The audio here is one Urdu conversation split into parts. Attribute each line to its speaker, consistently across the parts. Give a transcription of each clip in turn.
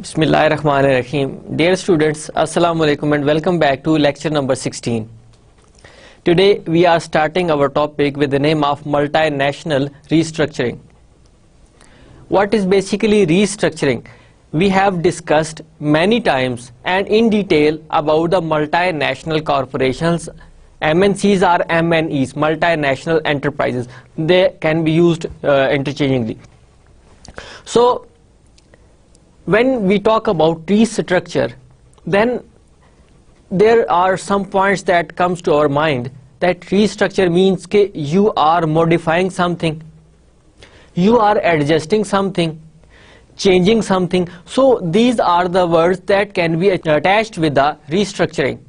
Speaker 1: Bismillahir Rahmanir Rahim. Dear students, Assalamu alaikum and welcome back to lecture number 16. Today we are starting our topic with the name of multinational restructuring. What is basically restructuring? We have discussed many times and in detail about the multinational corporations. MNCs are MNEs, multinational enterprises. They can be used interchangeably. So when we talk about restructure, then there are some points that comes to our mind that restructure means that you are modifying something, you are adjusting something, changing something. So these are the words that can be attached with the restructuring.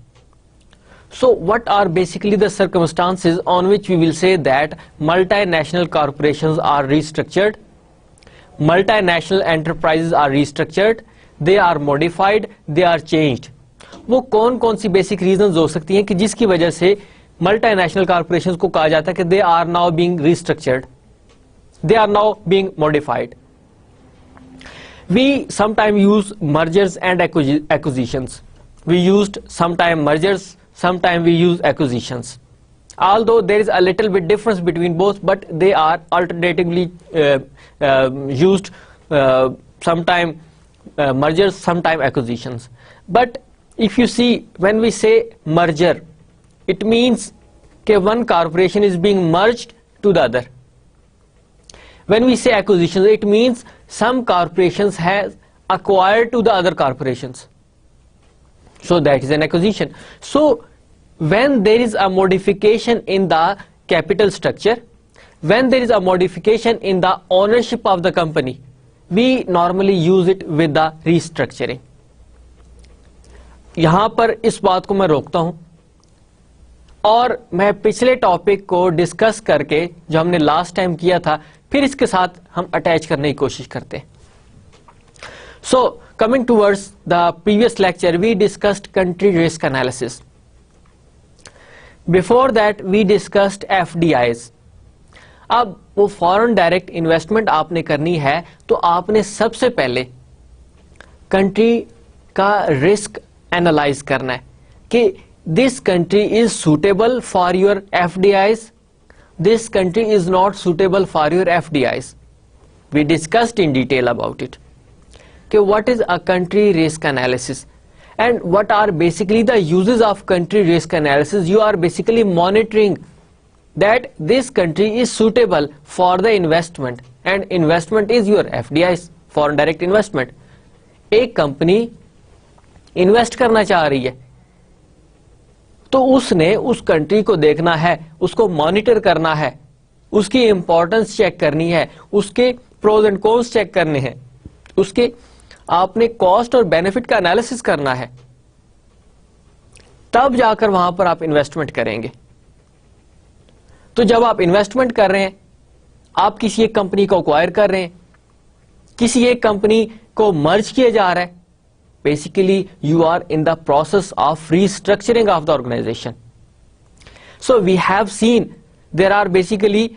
Speaker 1: So what are basically the circumstances on which we will say that multinational corporations are restructured? Multinational enterprises are restructured, they are modified, they are changed. وہ کون کون سی بیسک ریزنز ہو سکتی ہیں کہ جس کی وجہ سے ملٹی نیشنل کارپوریشنز کو کہا جاتا ہے کہ they are now being restructured, they are now being modified. We sometimes use mergers and acquisitions. We used sometime mergers, sometime we use acquisitions. Although there is a little bit difference between both, but they are alternatively used, sometime mergers, sometime acquisitions. But if you see, when we say merger, it means that one corporation is being merged to the other. When we say acquisitions, it means some corporations have acquired to the other corporations. So that is an acquisition. So when there is a modification in the capital structure, when there is a modification in the ownership of the company, we normally use it with the restructuring. یہاں پر اس بات کو میں روکتا ہوں اور میں پچھلے ٹاپک کو ڈسکس کر کے جو ہم نے لاسٹ ٹائم کیا تھا پھر اس کے ساتھ ہم اٹیچ کرنے کی کوشش کرتے ہیں. So coming towards the previous lecture we discussed country risk analysis. Before that we discussed FDIs. اب وہ فارن ڈائریکٹ انویسٹمنٹ آپ نے کرنی ہے تو آپ نے سب سے پہلے کنٹری کا رسک اینالائز کرنا ہے کہ this country is suitable for your FDIs, this country is not suitable for your FDIs. We discussed in detail about it کہ what is a country risk analysis and what are basically the uses of country risk analysis. You are basically monitoring that this country is suitable for the investment, and investment is your FDIs, foreign direct investment. ایک کمپنی انویسٹ کرنا چاہ رہی ہے تو اس نے اس کنٹری کو دیکھنا ہے, اس کو مانیٹر کرنا ہے, اس کی امپورٹنس چیک کرنی ہے, اس کے پروز اینڈ کونس چیک کرنے ہیں, اس کے آپ نے کاسٹ اور بینیفٹ کا انالیسس کرنا ہے, تب جا کر وہاں پر آپ انویسٹمنٹ کریں گے. تو جب آپ انویسٹمنٹ کر رہے ہیں, آپ کسی ایک کمپنی کو ایکوائر کر رہے ہیں, کسی ایک کمپنی کو مرج کیا جا رہا ہے, basically you are in the process of restructuring of the organization. So we have seen there are basically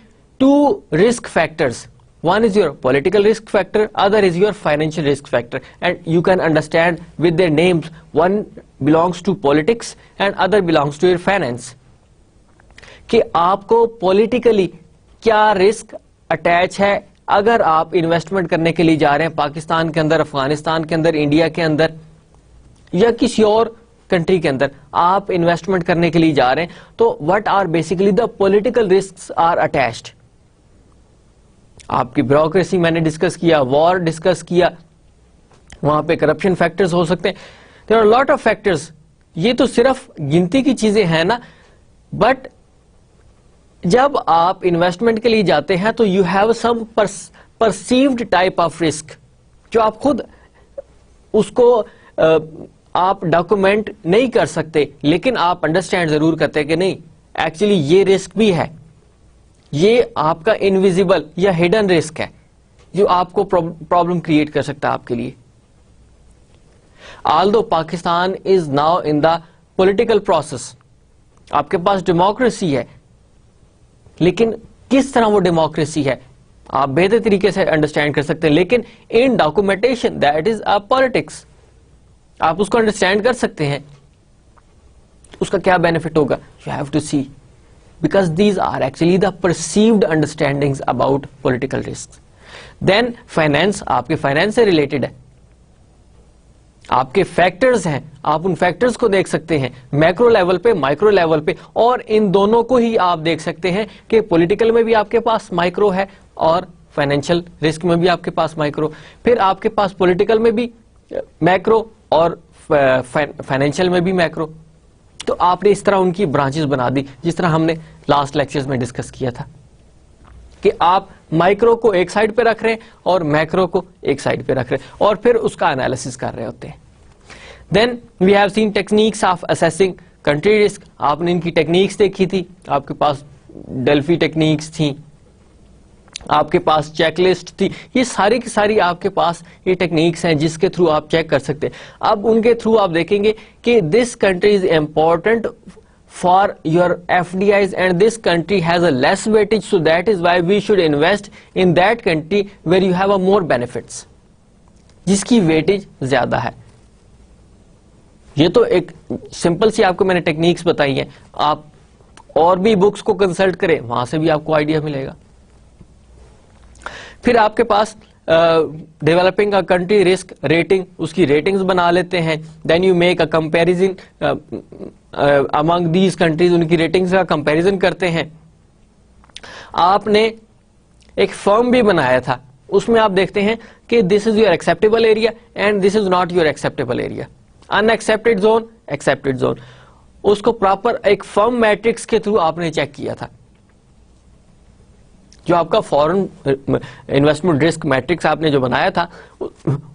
Speaker 1: two risk factors. One is your political risk factor, other is your financial risk factor, and you can understand with their names, one belongs to politics and other belongs to your finance. کہ آپ کو politically کیا رسک اٹیچ ہے اگر آپ انویسٹمنٹ کرنے کے لیے جا رہے ہیں پاکستان کے اندر, افغانستان کے اندر, انڈیا کے اندر یا کسی اور کنٹری کے اندر آپ انویسٹمنٹ کرنے کے لیے جا رہے ہیں, تو what are basically the political risks are attached. آپ کی بیوروکریسی میں نے ڈسکس کیا, وار ڈسکس کیا, وہاں پہ کرپشن فیکٹرز ہو سکتے ہیں. There are lot of factors. یہ تو صرف گنتی کی چیزیں ہیں نا, بٹ جب آپ انویسٹمنٹ کے لیے جاتے ہیں تو you have some perceived type of risk جو آپ خود اس کو آپ ڈاکومنٹ نہیں کر سکتے, لیکن آپ انڈرسٹینڈ ضرور کرتے کہ نہیں ایکچولی یہ رسک بھی ہے, یہ آپ کا انویزیبل یا ہڈن رسک ہے جو آپ کو پرابلم کریٹ کر سکتا ہے آپ کے لیے. although Pakistan is now in the political process, آپ کے پاس ڈیموکریسی ہے, لیکن کس طرح وہ ڈیموکریسی ہے آپ بہتر طریقے سے انڈرسٹینڈ کر سکتے ہیں. لیکن ان documentation that is a politics, آپ اس کو انڈرسٹینڈ کر سکتے ہیں, اس کا کیا بینیفٹ ہوگا, you have to see, because these are actually the perceived understandings about political risk. Then finance, آپ کے فائنینس سے ریلیٹڈ ہے, آپ کے فیکٹرز ہیں, آپ ان فیکٹرز کو دیکھ سکتے ہیں میکرو لیول پہ, مائکرو لیول پہ, اور ان دونوں کو ہی آپ دیکھ سکتے ہیں کہ پولیٹیکل میں بھی آپ کے پاس مائکرو ہے اور فائنینشیل رسک میں بھی آپ کے پاس مائکرو, پھر آپ کے پاس پولیٹیکل میں بھی میکرو اور فائنینشیل میں بھی میکرو. تو آپ نے اس طرح ان کی برانچز بنا دی, جس طرح ہم نے لاسٹ لیکچرز میں ڈسکس کیا تھا کہ آپ مائکرو کو ایک سائڈ پہ رکھ رہے ہیں اور میکرو کو ایک سائڈ پہ رکھ رہے ہیں, اور پھر اس کا انالیسس کر رہے ہوتے ہیں. Then we have seen techniques of assessing country risk, آپ نے ان کی ٹیکنیکس دیکھی تھی, آپ کے پاس ڈیلفی ٹیکنیکس تھیں, آپ کے پاس چیک لسٹ تھی, یہ ساری کی ساری آپ کے پاس یہ ٹیکنیکس ہیں جس کے تھرو آپ چیک کر سکتے ہیں. اب ان کے تھرو آپ دیکھیں گے کہ this country is important for your FDIs and this country has a less weightage, so that is why we should invest in that country where you have a more benefits, جس کی ویٹیج زیادہ ہے. یہ تو ایک سمپل سی آپ کو میں نے ٹیکنیکس بتائی ہیں, آپ اور بھی بکس کو کنسلٹ کریں, وہاں سے بھی آپ کو آئیڈیا ملے گا. پھر آپ کے پاس developing a country risk rating, اس کی ریٹنگز بنا لیتے ہیں. Then you make a comparison among these countries, ان کی ریٹنگز کا کمپیریزن کرتے ہیں. آپ نے ایک فرم بھی بنایا تھا, اس میں آپ دیکھتے ہیں کہ this is your acceptable area and this is not your acceptable area, unaccepted zone, accepted zone. اس کو پراپر ایک فرم میٹرکس کے تھرو آپ نے چیک کیا تھا. جو آپ کا فورن انویسٹمنٹ رسک میٹرکس آپ نے جو بنایا تھا,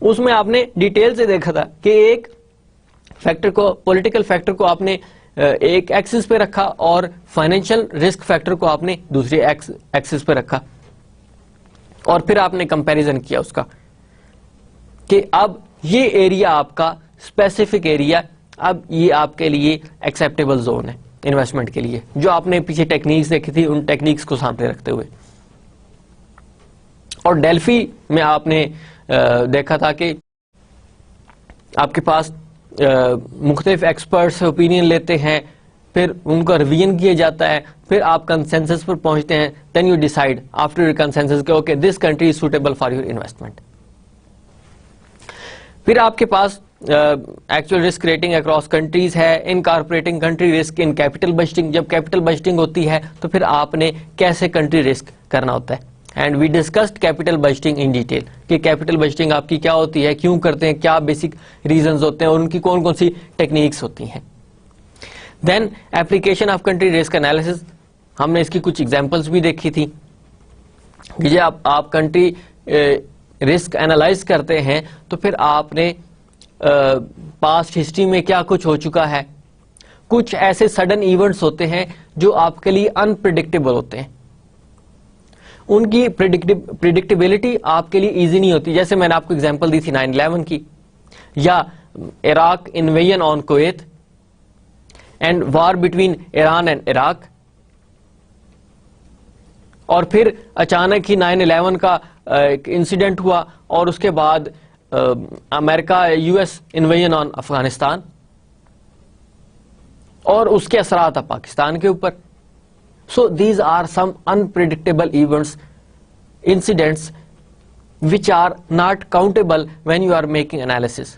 Speaker 1: اس میں آپ نے ڈیٹیل سے دیکھا تھا کہ ایک فیکٹر کو, پولیٹیکل فیکٹر کو آپ نے ایک ایکسس پہ رکھا اور فائنینشیل رسک فیکٹر کو آپ نے دوسرے ایکسس پہ رکھا, اور پھر آپ نے کمپیریزن کیا اس کا کہ اب یہ ایریا آپ کا اسپیسیفک ایریا, اب یہ آپ کے لیے ایکسیپٹیبل زون ہے انویسٹمنٹ کے لیے. جو آپ نے پیچھے ٹیکنیکس دیکھی تھی, ان ٹیکنیکس کو سامنے رکھتے ہوئے. اور ڈیلفی میں آپ نے دیکھا تھا کہ آپ کے پاس مختلف ایکسپرٹس سے اوپینین لیتے ہیں, پھر ان کا ریویژن کیا جاتا ہے, پھر آپ کنسنسس پر پہنچتے ہیں. Then you decide after consensus کہ okay this country is suitable for your investment. پھر آپ کے پاس actual risk rating across countries ہے, incorporating country risk in capital budgeting. جب کیپٹل بجٹنگ ہوتی ہے تو پھر آپ نے کیسے کنٹری رسک کرنا ہوتا ہے. And we discussed capital budgeting in detail کہ کیپٹل بجٹنگ آپ کی کیا ہوتی ہے, کیوں کرتے ہیں, کیا بیسک ریزنز ہوتے ہیں, اور ان کی کون کون سی ٹیکنیکس ہوتی ہیں. Then application of country risk analysis, ہم نے اس کی کچھ ایگزامپلس بھی دیکھی تھی کہ جب آپ کنٹری رسک انالائز کرتے ہیں تو پھر آپ نے پاسٹ ہسٹری میں کیا کچھ ہو چکا ہے. کچھ ایسے سڈن ایونٹس ہوتے ہیں جو آپ کے لیے انپریڈکٹیبل ہوتے ہیں, ان کی پریڈکٹیبلٹی آپ کے لیے ایزی نہیں ہوتی. جیسے میں نے آپ کو ایگزامپل دی تھی 9/11 کی, یا Iraq invasion on Kuwait and war between Iran and Iraq, اور پھر اچانک ہی 9/11 کا ایک انسیڈنٹ ہوا, اور اس کے بعد امریکہ US انویژن آن افغانستان, اور اس کے اثرات اب پاکستان کے اوپر. So these are some unpredictable events, incidents which are not countable when you are making analysis.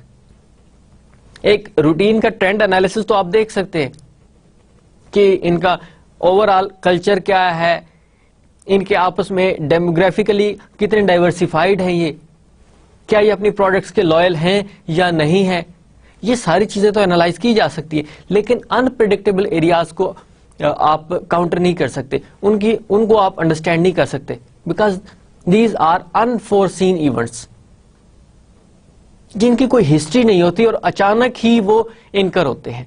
Speaker 1: ایک روٹین کا ٹرینڈ انالیسس تو آپ دیکھ سکتے ہیں کہ ان کا اوور آل کلچر کیا ہے, ان کے آپس میں ڈیموگرافیکلی کتنے ڈائیورسیفائڈ ہیں, یہ کیا یہ اپنی پروڈکٹس کے لائل ہیں یا نہیں ہیں. یہ ساری چیزیں تو انالائز کی جا سکتی ہے, لیکن انپریڈکٹیبل ایریاز کو آپ کاؤنٹر نہیں کر سکتے, ان کو آپ انڈرسٹینڈ نہیں کر سکتے, because these are unforeseen events جن کی کوئی ہسٹری نہیں ہوتی اور اچانک ہی وہ انکر ہوتے ہیں.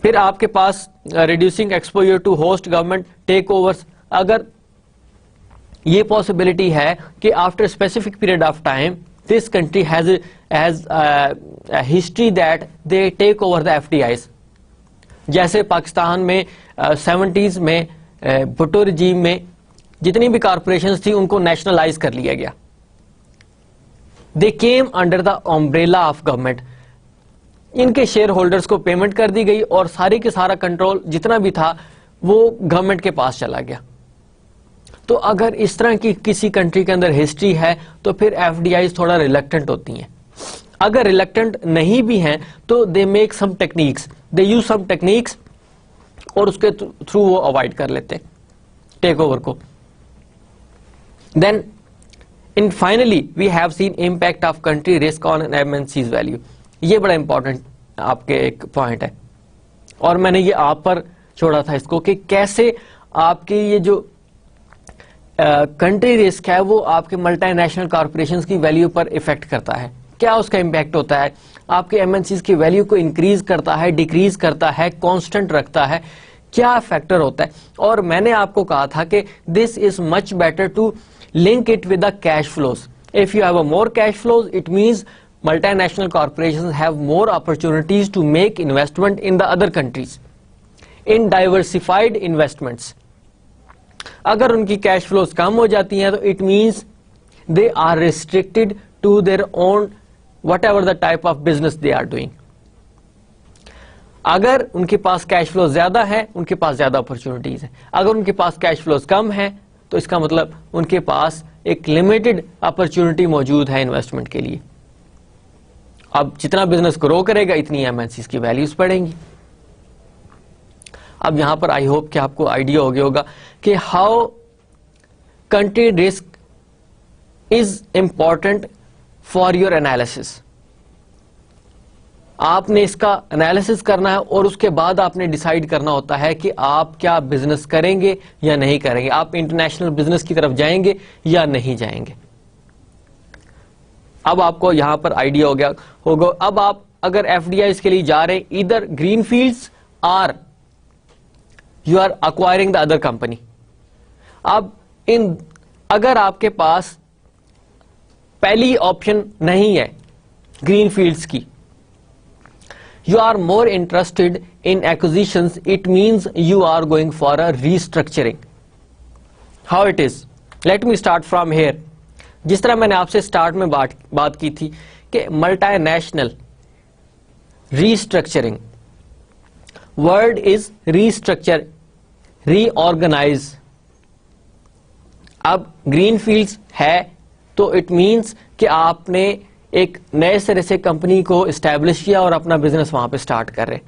Speaker 1: پھر آپ کے پاس reducing exposure to host government take overs, اگر یہ پاسبلٹی ہے کہ after specific period of time this country has history that they take over the FDIs, جیسے پاکستان میں 70s میں بھٹو رجیم میں جتنی بھی کارپوریشنز تھی ان کو نیشنلائز کر لیا گیا. They came under the umbrella of government. ان کے شیئر ہولڈرز کو پیمنٹ کر دی گئی اور ساری کے سارا کنٹرول جتنا بھی تھا وہ گورنمنٹ کے پاس چلا گیا. تو اگر اس طرح کی کسی کنٹری کے اندر ہسٹری ہے تو پھر ایف ڈی آئیز تھوڑا ریلیکٹنٹ ہوتی ہیں. اگر ریلیکٹنٹ نہیں بھی ہیں تو they make some techniques, they use some techniques اور اس کے تھرو وہ اوائڈ کر لیتے ٹیک اوور کو. Then in finally we have seen impact of country risk on M N Cs value. یہ بڑا امپورٹنٹ آپ کے ایک پوائنٹ ہے اور میں نے یہ آپ پر چھوڑا تھا اس کو کہ کیسے آپ کے یہ جو کنٹری رسک ہے وہ آپ کے ملٹی نیشنل کارپوریشنز کی ویلیو پر افیکٹ کرتا ہے. کیا اس کا امپیکٹ ہوتا ہے؟ آپ کے ایم این سیز کی ویلیو کو انکریز کرتا ہے, ڈیکریز کرتا ہے, کانسٹنٹ رکھتا ہے, کیا فیکٹر ہوتا ہے؟ اور میں نے آپ کو کہا تھا کہ this is much better to link it with the cash flows. If you have a more cash flows, it means multinational corporations have more opportunities to make investment in the other countries, in diversified investments. اگر ان کی کیش فلوز کم ہو جاتی ہیں تو it means they are restricted to their own whatever the type of business they are doing. اگر ان کے پاس کیش فلوز زیادہ ہے ان کے پاس زیادہ اپرچونٹیز ہیں. اگر ان کے پاس کیش فلوز کم ہے تو اس کا مطلب ان کے پاس ایک لمیٹڈ اپرچونٹی موجود ہے انویسٹمنٹ کے لیے. اب جتنا بزنس گرو کرے گا اتنی ایم این سیز کی ویلیوز بڑھیں گی. اب یہاں پر آئی ہوپ کہ آپ کو آئیڈیا ہو گیا ہوگا کہ how country risk is important for your analysis. آپ نے اس کا انالیسس کرنا ہے اور اس کے بعد آپ نے ڈیسائیڈ کرنا ہوتا ہے کہ آپ کیا بزنس کریں گے یا نہیں کریں گے, آپ انٹرنیشنل بزنس کی طرف جائیں گے یا نہیں جائیں گے. اب آپ کو یہاں پر آئیڈیا ہو گیا ہوگا. اب آپ اگر ایف ڈی آئیز کے لیے جا رہے ہیں ادھر green fields or you are acquiring the other company. اب اگر آپ کے پاس پہلی آپشن نہیں ہے گرین فیلڈز کی, you are more interested in acquisitions, it means you are going for a restructuring. How it is? Let me start from here. جس طرح میں نے آپ سے سٹارٹ میں بات کی تھی کہ multi national restructuring, word is restructure, reorganize. اب گرین فیلڈز ہے تو اٹ مینس کہ آپ نے ایک نئے سرے سے کمپنی کو اسٹیبلش کیا اور اپنا بزنس وہاں پہ سٹارٹ کر رہے.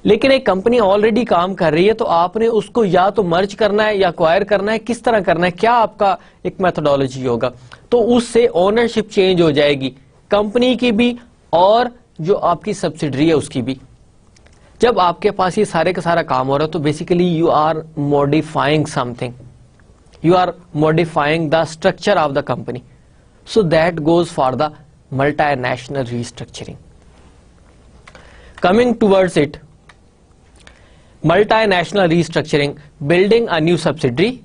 Speaker 1: لیکن ایک کمپنی آلریڈی کام کر رہی ہے تو آپ نے اس کو یا تو مرج کرنا ہے یا ایکوائر کرنا ہے, کس طرح کرنا ہے, کیا آپ کا ایک میتھڈالوجی ہوگا. تو اس سے اونرشپ چینج ہو جائے گی کمپنی کی بھی اور جو آپ کی سبسڈری ہے اس کی بھی. جب آپ کے پاس یہ سارے کا سارا کام ہو رہا ہے تو basically you are modifying something, you are modifying the structure of the company. So that goes for the multinational restructuring. Coming towards it, multinational restructuring, building a new subsidiary,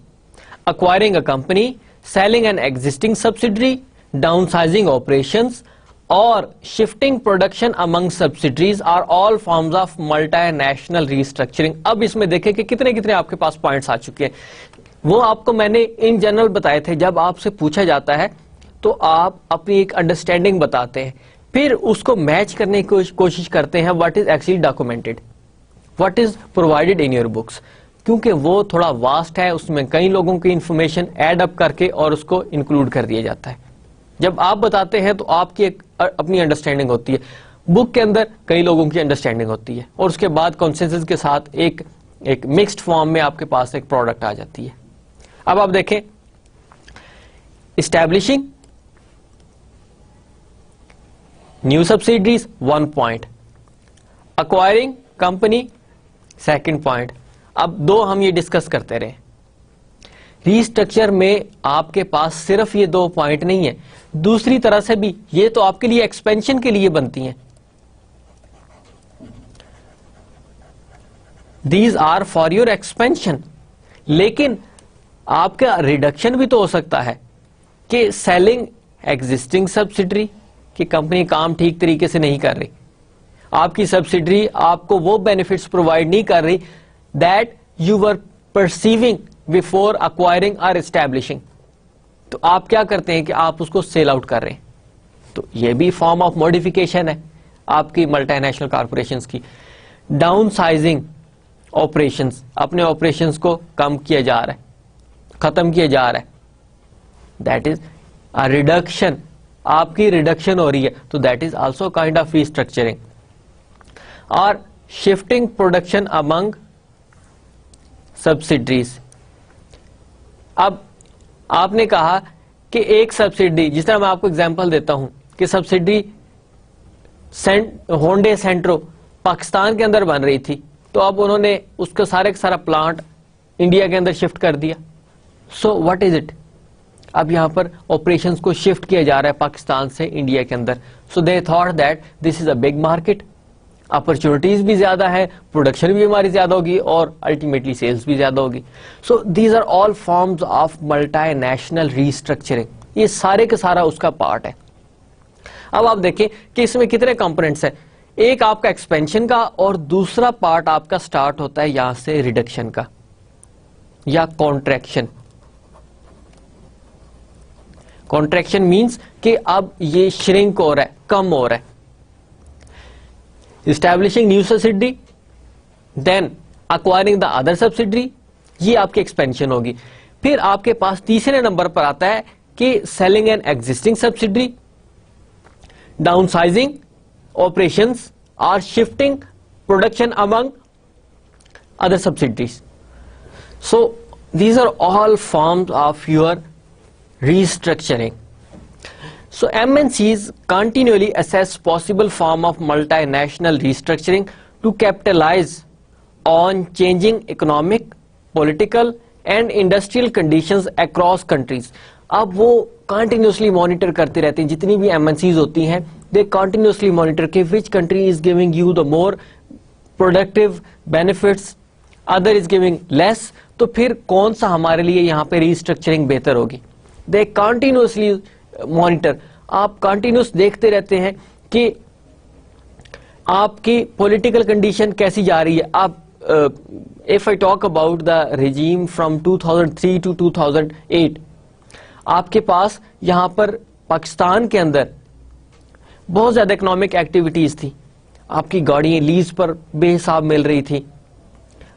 Speaker 1: acquiring a company, selling an existing subsidiary, downsizing operations, or shifting production among subsidiaries are all forms of multinational restructuring. اب اس میں دیکھیں کہ کتنے آپ کے پاس پوائنٹس آ چکے ہیں. وہ آپ کو میں نے ان جنرل بتائے تھے. جب آپ سے پوچھا جاتا ہے تو آپ اپنی ایک انڈرسٹینڈنگ بتاتے ہیں, پھر اس کو میچ کرنے کی کوشش کرتے ہیں what is actually documented, what is provided in your books, کیونکہ وہ تھوڑا واسٹ ہے, اس میں کئی لوگوں کی انفارمیشن ایڈ اپ کر کے اور اس کو انکلوڈ کر دیا جاتا ہے. جب آپ بتاتے ہیں تو آپ کی ایک اپنی انڈرسٹینڈنگ ہوتی ہے, بک کے اندر کئی لوگوں کی انڈرسٹینڈنگ ہوتی ہے اور اس کے بعد کنسنسس کے ساتھ ایک مکسڈ فارم میں آپ کے پاس ایک پروڈکٹ آ جاتی ہے. اب آپ دیکھیں establishing new subsidiaries 1 point, acquiring company 2nd point. اب دو ہم یہ ڈسکس کرتے رہے. ریسٹرکچر میں آپ کے پاس صرف یہ 2 پوائنٹ نہیں ہے, دوسری طرح سے بھی یہ تو آپ کے لیے ایکسپینشن کے لیے بنتی ہیں. These are for your expansion. لیکن آپ کا ریڈکشن بھی تو ہو سکتا ہے کہ سیلنگ ایگزسٹنگ سبسڈری, کہ کمپنی کام ٹھیک طریقے سے نہیں کر رہی, آپ کی سبسڈری آپ کو وہ بینیفٹس پرووائڈ نہیں کر رہی that you were perceiving before acquiring or establishing. تو آپ کیا کرتے ہیں کہ آپ اس کو سیل آؤٹ کر رہے ہیں. تو یہ بھی فارم آف موڈیفیکیشن ہے آپ کی ملٹی نیشنل کارپوریشنز کی. ڈاؤن سائزنگ آپریشنز, اپنے آپریشنز کو کم کیا جا رہا ہے, ختم کیا جا رہا ہے. دیٹ از ا ریڈکشن, آپ کی ریڈکشن ہو رہی ہے, تو that is also kind of restructuring. اور شفٹنگ پروڈکشن امنگ سبسڈریز. اب آپ نے کہا کہ ایک سبسڈری, جس طرح میں آپ کو اگزامپل دیتا ہوں کہ سبسڈری ہونڈے سینٹرو پاکستان کے اندر بن رہی تھی, تو اب انہوں نے اس کا سارا پلانٹ انڈیا کے اندر شفٹ کر دیا. سو واٹ از اٹ, اب یہاں پر آپریشنز کو شفٹ کیا جا رہا ہے پاکستان سے انڈیا کے اندر. So they thought that this is a big market, opportunities بھی زیادہ ہے, پروڈکشن بھی ہماری زیادہ ہوگی, اور الٹیمیٹلی سیلز بھی زیادہ ہوگی. So these are all forms of multi national restructuring. یہ سارے کا سارا اس کا پارٹ ہے. اب آپ دیکھیں کہ اس میں کتنے کمپوننٹس ہیں. ایک آپ کا ایکسپینشن کا, اور دوسرا پارٹ آپ کا سٹارٹ ہوتا ہے یہاں سے ریڈکشن کا یا کانٹریکشن. کانٹریکشن مینس کہ اب یہ شرنک ہو رہا ہے, کم ہو رہا ہے. Establishing new subsidiary, then acquiring the other subsidiary, یہ آپ کی ایکسپینشن ہوگی. پھر آپ کے پاس تیسرے نمبر پر آتا ہے کہ selling an existing subsidiary, downsizing operations اور shifting production among other subsidiaries. So these are all forms of your restructuring. So MNCs continually assess possible form of multinational restructuring to capitalize on changing economic, political and industrial conditions across countries. اب وہ continuously monitor کرتے رہتے ہیں, جتنی بھی MNCs ہوتی ہیں they continuously monitor کہ which country is giving you the more productive benefits, other is giving less, تو پھر کون سا ہمارے لیے یہاں پہ ریسٹرکچرنگ بہتر ہوگی. دے کنٹینیوسلی مانیٹر, آپ کنٹینیوس دیکھتے رہتے ہیں کہ آپ کی پولیٹیکل کنڈیشن کیسی جا رہی ہے. آپ if I talk about the regime from 2003 to 2008, آپ کے پاس یہاں پر پاکستان کے اندر بہت زیادہ اکنامک ایکٹیویٹیز تھی. آپ کی گاڑیاں لیز پر بے حساب مل رہی تھی,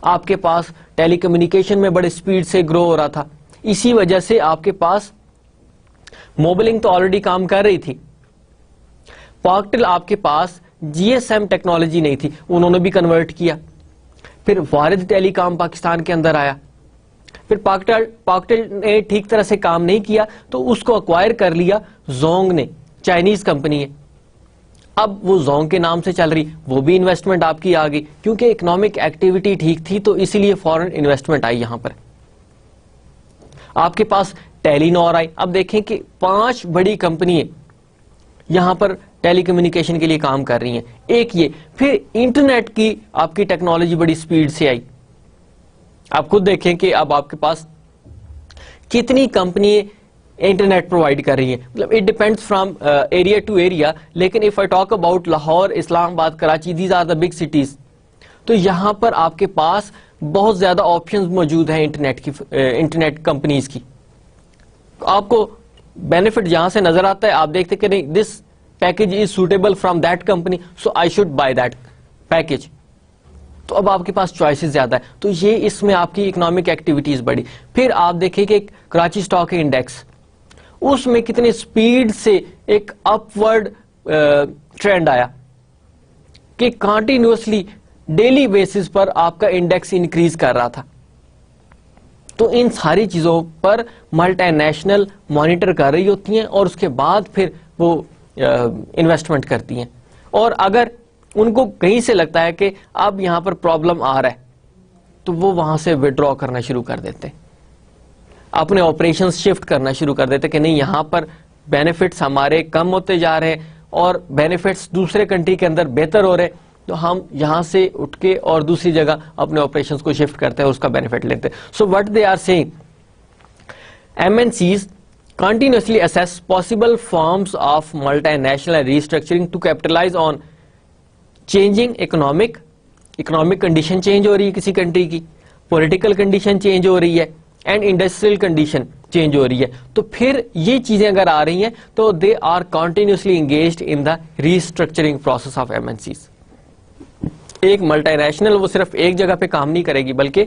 Speaker 1: آپ کے پاس ٹیلی کمیونیکیشن میں بڑے سپیڈ سے گرو ہو رہا تھا. اسی وجہ سے آپ کے پاس موبلنگ تو آلریڈی کام کر رہی تھی. پاکٹل آپ کے پاس جی ایس ایم ٹیکنالوجی نہیں تھی, انہوں نے بھی کنورٹ کیا. پھر وارد ٹیلی کام پاکستان کے اندر آیا. پھر پاکٹل نے ٹھیک طرح سے کام نہیں کیا تو اس کو اکوائر کر لیا زونگ نے, چائنیز کمپنی ہے. اب وہ زونگ کے نام سے چل رہی, وہ بھی انویسٹمنٹ آپ کی آ گئی, کیونکہ اکنامک ایکٹیویٹی ٹھیک تھی تو اسی لیے فورن انویسٹمنٹ آئی یہاں پر. آپ کے پاس ٹیلی نور آئی. اب دیکھیں کہ 5 بڑی کمپنی یہاں پر ٹیلی کمیونیکیشن کے لیے کام کر رہی ہیں. ایک یہ, پھر انٹرنیٹ کی آپ کی ٹیکنالوجی بڑی سپیڈ سے آئی. آپ خود دیکھیں کہ اب آپ کے پاس کتنی کمپنی انٹرنیٹ پرووائڈ کر رہی ہیں. مطلب it depends from area to area, لیکن if I talk about Lahore, Islamabad, Karachi, these are the big cities, تو یہاں پر آپ کے پاس بہت زیادہ آپشنز موجود ہیں انٹرنیٹ کمپنیز کی. آپ کو بینیفٹ جہاں سے نظر آتا ہے آپ دیکھتے کہ نہیں, this package is suitable from that company, so I should buy that package. تو اب آپ کے پاس چوائسیز زیادہ ہے, تو یہ اس میں آپ کی اکنامک ایکٹیویٹیز بڑی. پھر آپ دیکھیں کہ کراچی اسٹاک انڈیکس, اس میں کتنے سپیڈ سے ایک اپورڈ ٹرینڈ آیا کہ کنٹینیوسلی ڈیلی بیسس پر آپ کا انڈیکس انکریز کر رہا تھا. تو ان ساری چیزوں پر ملٹی نیشنل مانیٹر کر رہی ہوتی ہیں, اور اس کے بعد پھر وہ انویسٹمنٹ کرتی ہیں. اور اگر ان کو کہیں سے لگتا ہے کہ اب یہاں پر پرابلم آ رہا ہے تو وہ وہاں سے وڈرا کرنا شروع کر دیتے, اپنے آپریشنز شفٹ کرنا شروع کر دیتے کہ نہیں, یہاں پر بینیفٹس ہمارے کم ہوتے جا رہے ہیں اور بینیفٹس دوسرے کنٹری کے اندر بہتر ہو رہے ہیں, تو ہم یہاں سے اٹھ کے اور دوسری جگہ اپنے آپریشنز کو شفٹ کرتے ہیں, اس کا بینیفٹ لیتے ہیں. So what they are seeing, MNCs continuously assess possible forms of multinational restructuring to capitalize on changing economic condition change ہو رہی ہے کسی کنٹری کی, پولیٹیکل کنڈیشن چینج ہو رہی ہے, اینڈ انڈسٹریل کنڈیشن چینج ہو رہی ہے. تو پھر یہ چیزیں اگر آ رہی ہیں تو they are continuously engaged in the restructuring process of M N Cs. ایک ملٹی نیشنل وہ صرف ایک جگہ پہ کام نہیں کرے گی بلکہ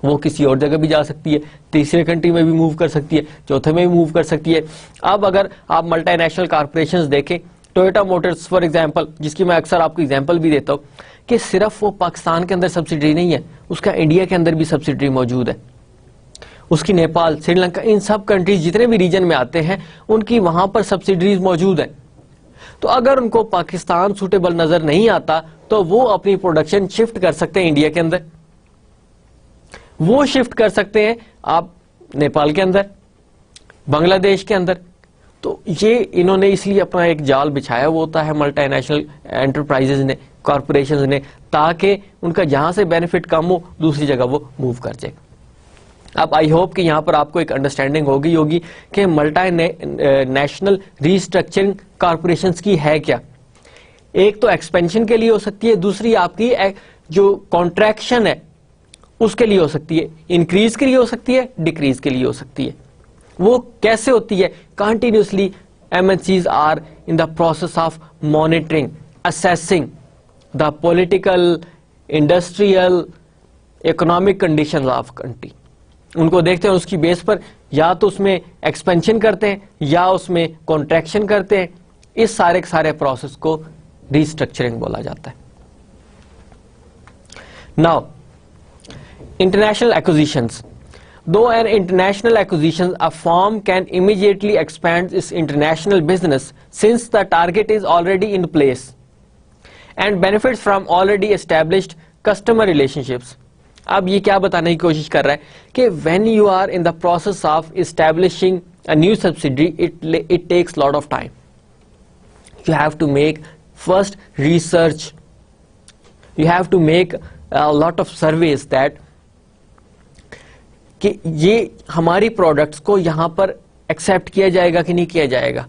Speaker 1: وہ کسی اور جگہ بھی جا سکتی ہے, تیسرے کنٹری میں بھی موو کر سکتی ہے, چوتھے میں بھی موو کر سکتی ہے. اب اگر آپ ملٹی نیشنل کارپوریشنز دیکھیں, ٹویوٹا موٹرز فار ایگزامپل, جس کی میں اکثر آپ کو ایگزامپل بھی دیتا ہوں, کہ صرف وہ پاکستان کے اندر سبسڈری نہیں ہے, اس کا انڈیا کے اندر بھی سبسڈری موجود ہے, اس کی نیپال, سری لنکا, ان سب کنٹریز جتنے بھی ریجن میں آتے ہیں ان کی وہاں پر سبسڈریز موجود ہیں. تو اگر ان کو پاکستان سوٹیبل نظر نہیں آتا تو وہ اپنی پروڈکشن شفٹ کر سکتے ہیں انڈیا کے اندر, وہ شفٹ کر سکتے ہیں آپ نیپال کے اندر, بنگلہ دیش کے اندر. تو یہ انہوں نے اس لیے اپنا ایک جال بچھایا وہ ہوتا ہے ملٹی نیشنل انٹرپرائزز نے, کارپوریشنز نے, تاکہ ان کا جہاں سے بینیفٹ کم ہو دوسری جگہ وہ موو کر جائے. اب آئی ہوپ کہ یہاں پر آپ کو ایک انڈرسٹینڈنگ ہوگی کہ ملٹی نیشنل ریسٹرکچرنگ کارپوریشنز کی ہے کیا. ایک تو ایکسپینشن کے لیے ہو سکتی ہے, دوسری آپ کی جو کانٹریکشن ہے اس کے لیے ہو سکتی ہے, انکریز کے لیے ہو سکتی ہے, ڈیکریز کے لیے ہو سکتی ہے. وہ کیسے ہوتی ہے؟ Continuously M N Cs are in the process of monitoring, assessing the political, industrial, economic conditions of country. ان کو دیکھتے ہیں اس کی بیس پر یا تو اس میں ایکسپینشن کرتے ہیں یا اس میں کانٹریکشن کرتے ہیں. اس سارے پروسیس کو ریسٹرکچرنگ بولا جاتا ہے. Now international acquisitions. Though an international acquisition, a firm can immediately expand its international business since the target is already in place and benefits from already established customer relationships. اب یہ کیا بتانے کی کوشش کر رہا ہے کہ when you are in the process of establishing a new subsidiary, it takes lot of time. You have to make first research. You have to make a lot of surveys that کہ یہ ہماری پروڈکٹس کو یہاں پر ایکسپٹ کیا جائے گا کہ نہیں کیا جائے گا.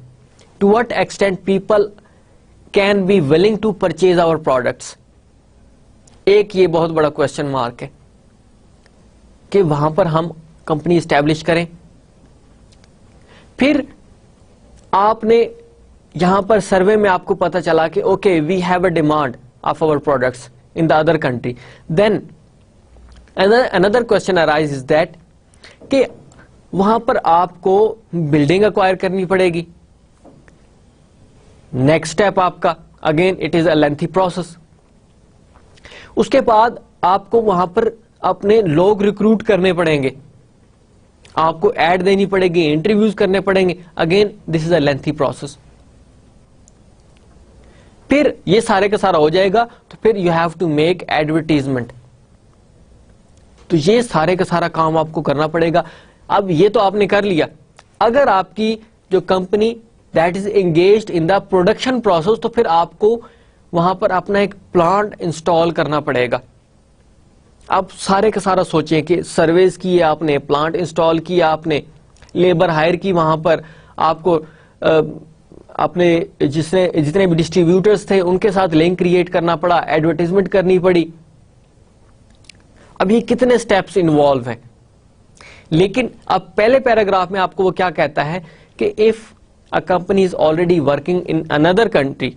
Speaker 1: To what extent people can be willing to purchase our products. ایک یہ بہت بڑا کوشچن مارک ہے کہ وہاں پر ہم کمپنی اسٹیبلش کریں. پھر آپ نے یہاں پر سروے میں آپ کو پتا چلا کہ okay we have a demand of our products in the other country. Then another question arises is that کہ وہاں پر آپ کو بلڈنگ ایکوائر کرنی پڑے گی. نیکسٹ اسٹیپ آپ کا again it is a lengthy process. اس کے بعد آپ کو وہاں پر اپنے لوگ ریکروٹ کرنے پڑیں گے, آپ کو ایڈ دینی پڑے گی, انٹرویوز کرنے پڑیں گے. Again this is a lengthy process. پھر یہ سارے کا سارا ہو جائے گا تو پھر you have to make advertisement. تو یہ سارے کا سارا کام آپ کو کرنا پڑے گا. اب یہ تو آپ نے کر لیا. اگر آپ کی جو company that is engaged in the production process تو پھر آپ کو وہاں پر اپنا ایک پلانٹ انسٹال کرنا پڑے گا. اب سارے کا سارا سوچیں کہ سرویز کی آپ نے, پلانٹ انسٹال کیا آپ نے, لیبر ہائر کی, وہاں پر آپ کو اپنے جتنے بھی ڈسٹریبیوٹرز تھے ان کے ساتھ لنک کریٹ کرنا پڑا, ایڈورٹیزمنٹ کرنی پڑی. اب یہ کتنے سٹیپس انوالو ہیں. لیکن اب پہلے پیراگراف میں آپ کو وہ کیا کہتا ہے کہ if a company is already working in another country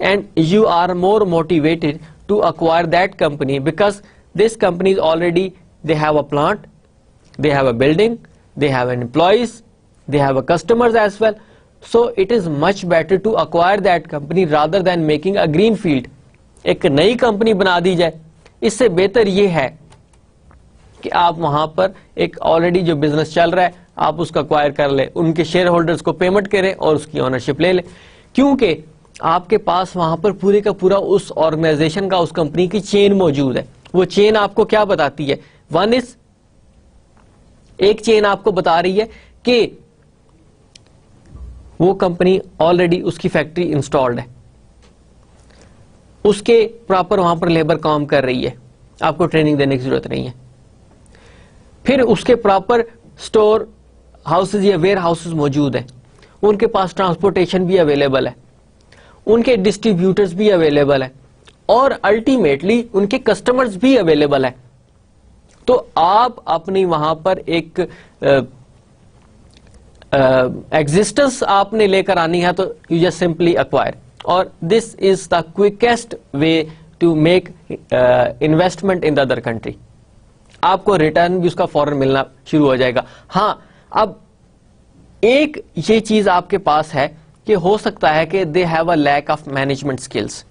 Speaker 1: and you are more motivated to acquire that company because this company is already, they have a plant, they have a building, they have employees, they have a customers as well. So it is much better to acquire that company rather than making a green field. ایک نئی کمپنی بنا دی جائے, اس سے بہتر یہ ہے کہ آپ وہاں پر ایک آلریڈی جو بزنس چل رہا ہے آپ اس کا ایکوائر کر لیں, ان کے شیئر ہولڈرز کو پیمنٹ کریں اور اس کی اونرشپ لے لیں. کیونکہ آپ کے پاس وہاں پر پورے کا پورا اس آرگنائزیشن کا, اس کمپنی کی چین موجود ہے. وہ چین آپ کو کیا بتاتی ہے؟ ون از, ایک چین آپ کو بتا رہی ہے کہ وہ کمپنی آلریڈی اس کی فیکٹری انسٹالڈ ہے, اس کے پراپر وہاں پر لیبر کام کر رہی ہے, آپ کو ٹریننگ دینے کی ضرورت نہیں ہے. پھر اس کے پراپر سٹور ہاؤسز یا ویئر ہاؤسز موجود ہیں, ان کے پاس ٹرانسپورٹیشن بھی اویلیبل ہے, ان کے ڈسٹریبیوٹرز بھی اویلیبل ہے, اور الٹیمیٹلی ان کے کسٹمرز بھی اویلیبل ہے. تو آپ اپنی وہاں پر ایک ایگزسٹنس آپ نے لے کر آنی ہے, تو یو جسٹ سمپلی اکوائر. اور this is the quickest way to make investment in the other country. آپ کو ریٹرن بھی اس کا فوراً ملنا شروع ہو جائے گا. ہاں, اب ایک یہ چیز آپ کے پاس ہے کہ ہو سکتا ہے کہ they have a lack of management skills,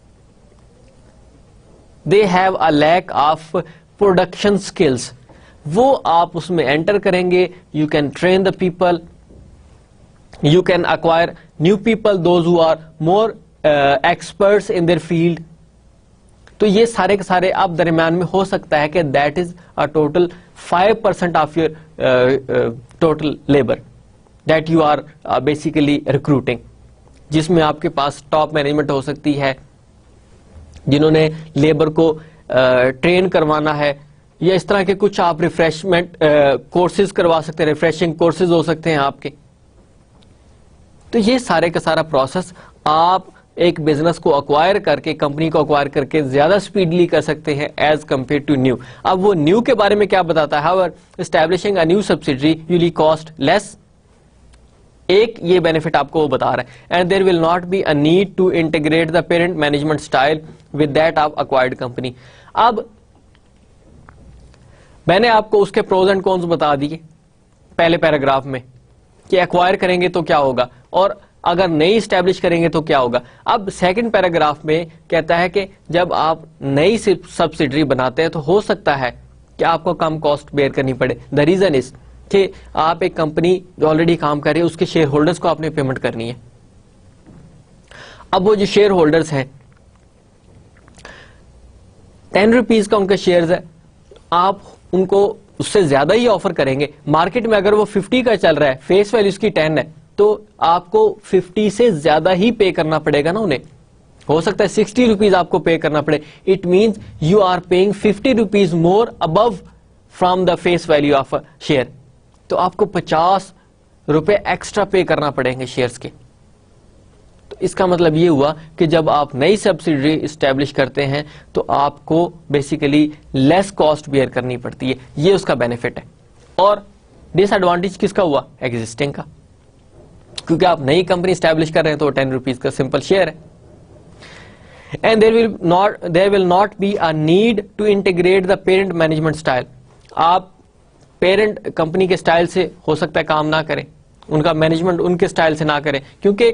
Speaker 1: they have a lack of production skills. وہ آپ اس میں انٹر کریں گے. You can train the people, you can acquire new people, those who are more experts in their field. تو یہ سارے کے سارے آپ درمیان میں ہو سکتا ہے کہ that is a total 5% of your total labor that you are basically recruiting, جس میں آپ کے پاس ٹاپ مینجمنٹ ہو سکتی ہے جنہوں نے لیبر کو ٹرین کروانا ہے, یا اس طرح کے کچھ آپ ریفریشمنٹ کورسز کروا سکتے ہیں, ریفریشنگ کورسز ہو سکتے ہیں آپ کے. تو یہ سارے کا سارا پروسیس آپ ایک بزنس کو اکوائر کر کے, کمپنی کو اکوائر کر کے زیادہ سپیڈلی کر سکتے ہیں ایز کمپیئر ٹو نیو. اب وہ نیو کے بارے میں کیا بتاتا ہے, how establishing a new subsidiary usually cost less. ایک یہ بینیفٹ آپ کو وہ بتا رہا ہے, and there will not be a need to integrate the parent management style with that of acquired company. اب میں نے آپ کو اس کے پروز اینڈ کونز بتا دیے پہلے پیراگراف میں کہ ایکوائر کریں گے تو کیا ہوگا, اور اگر نئی اسٹیبلش کریں گے تو کیا ہوگا. اب سیکنڈ پیراگراف میں کہتا ہے کہ جب آپ نئی سبسڈری بناتے ہیں تو ہو سکتا ہے کہ آپ کو کم کاسٹ بیئر کرنی پڑے. دا ریزن از کہ آپ ایک کمپنی جو آلریڈی کام کر رہی ہے اس کے شیئر ہولڈرز کو آپ نے پیمنٹ کرنی ہے. اب وہ جو شیئر ہولڈرز ہیں 10 روپیز کا ان کا شیئرز ہے, آپ ان کو اس سے زیادہ ہی آفر کریں گے. مارکیٹ میں اگر وہ 50 کا چل رہا ہے, فیس ویلیو اس کی 10 ہے, تو آپ کو 50 سے زیادہ ہی پے کرنا پڑے گا نا انہیں. ہو سکتا ہے 60 روپیز آپ کو پے کرنا پڑے. It means you are paying 50 rupees more above from the face value of share. تو آپ کو 50 روپے ایکسٹرا پے کرنا پڑیں گے شیئرز کے. تو اس کا مطلب یہ ہوا کہ جب آپ نئی سبسڈری اسٹیبلش کرتے ہیں تو آپ کو بیسیکلی لیس کاسٹ بیئر کرنی پڑتی ہے. یہ اس کا بینیفٹ ہے. اور ڈس ایڈوانٹیج کس کا ہوا, ایگزسٹنگ کا, کیونکہ آپ نئی کمپنی اسٹیبلش کر رہے ہیں تو 10 روپیز کا سمپل شیئر ہے. And there will not be a need to integrate the parent management style. آپ پیرنٹ کمپنی کے اسٹائل سے ہو سکتا ہے کام نہ کریں, ان کا مینجمنٹ ان کے اسٹائل سے نہ کریں, کیونکہ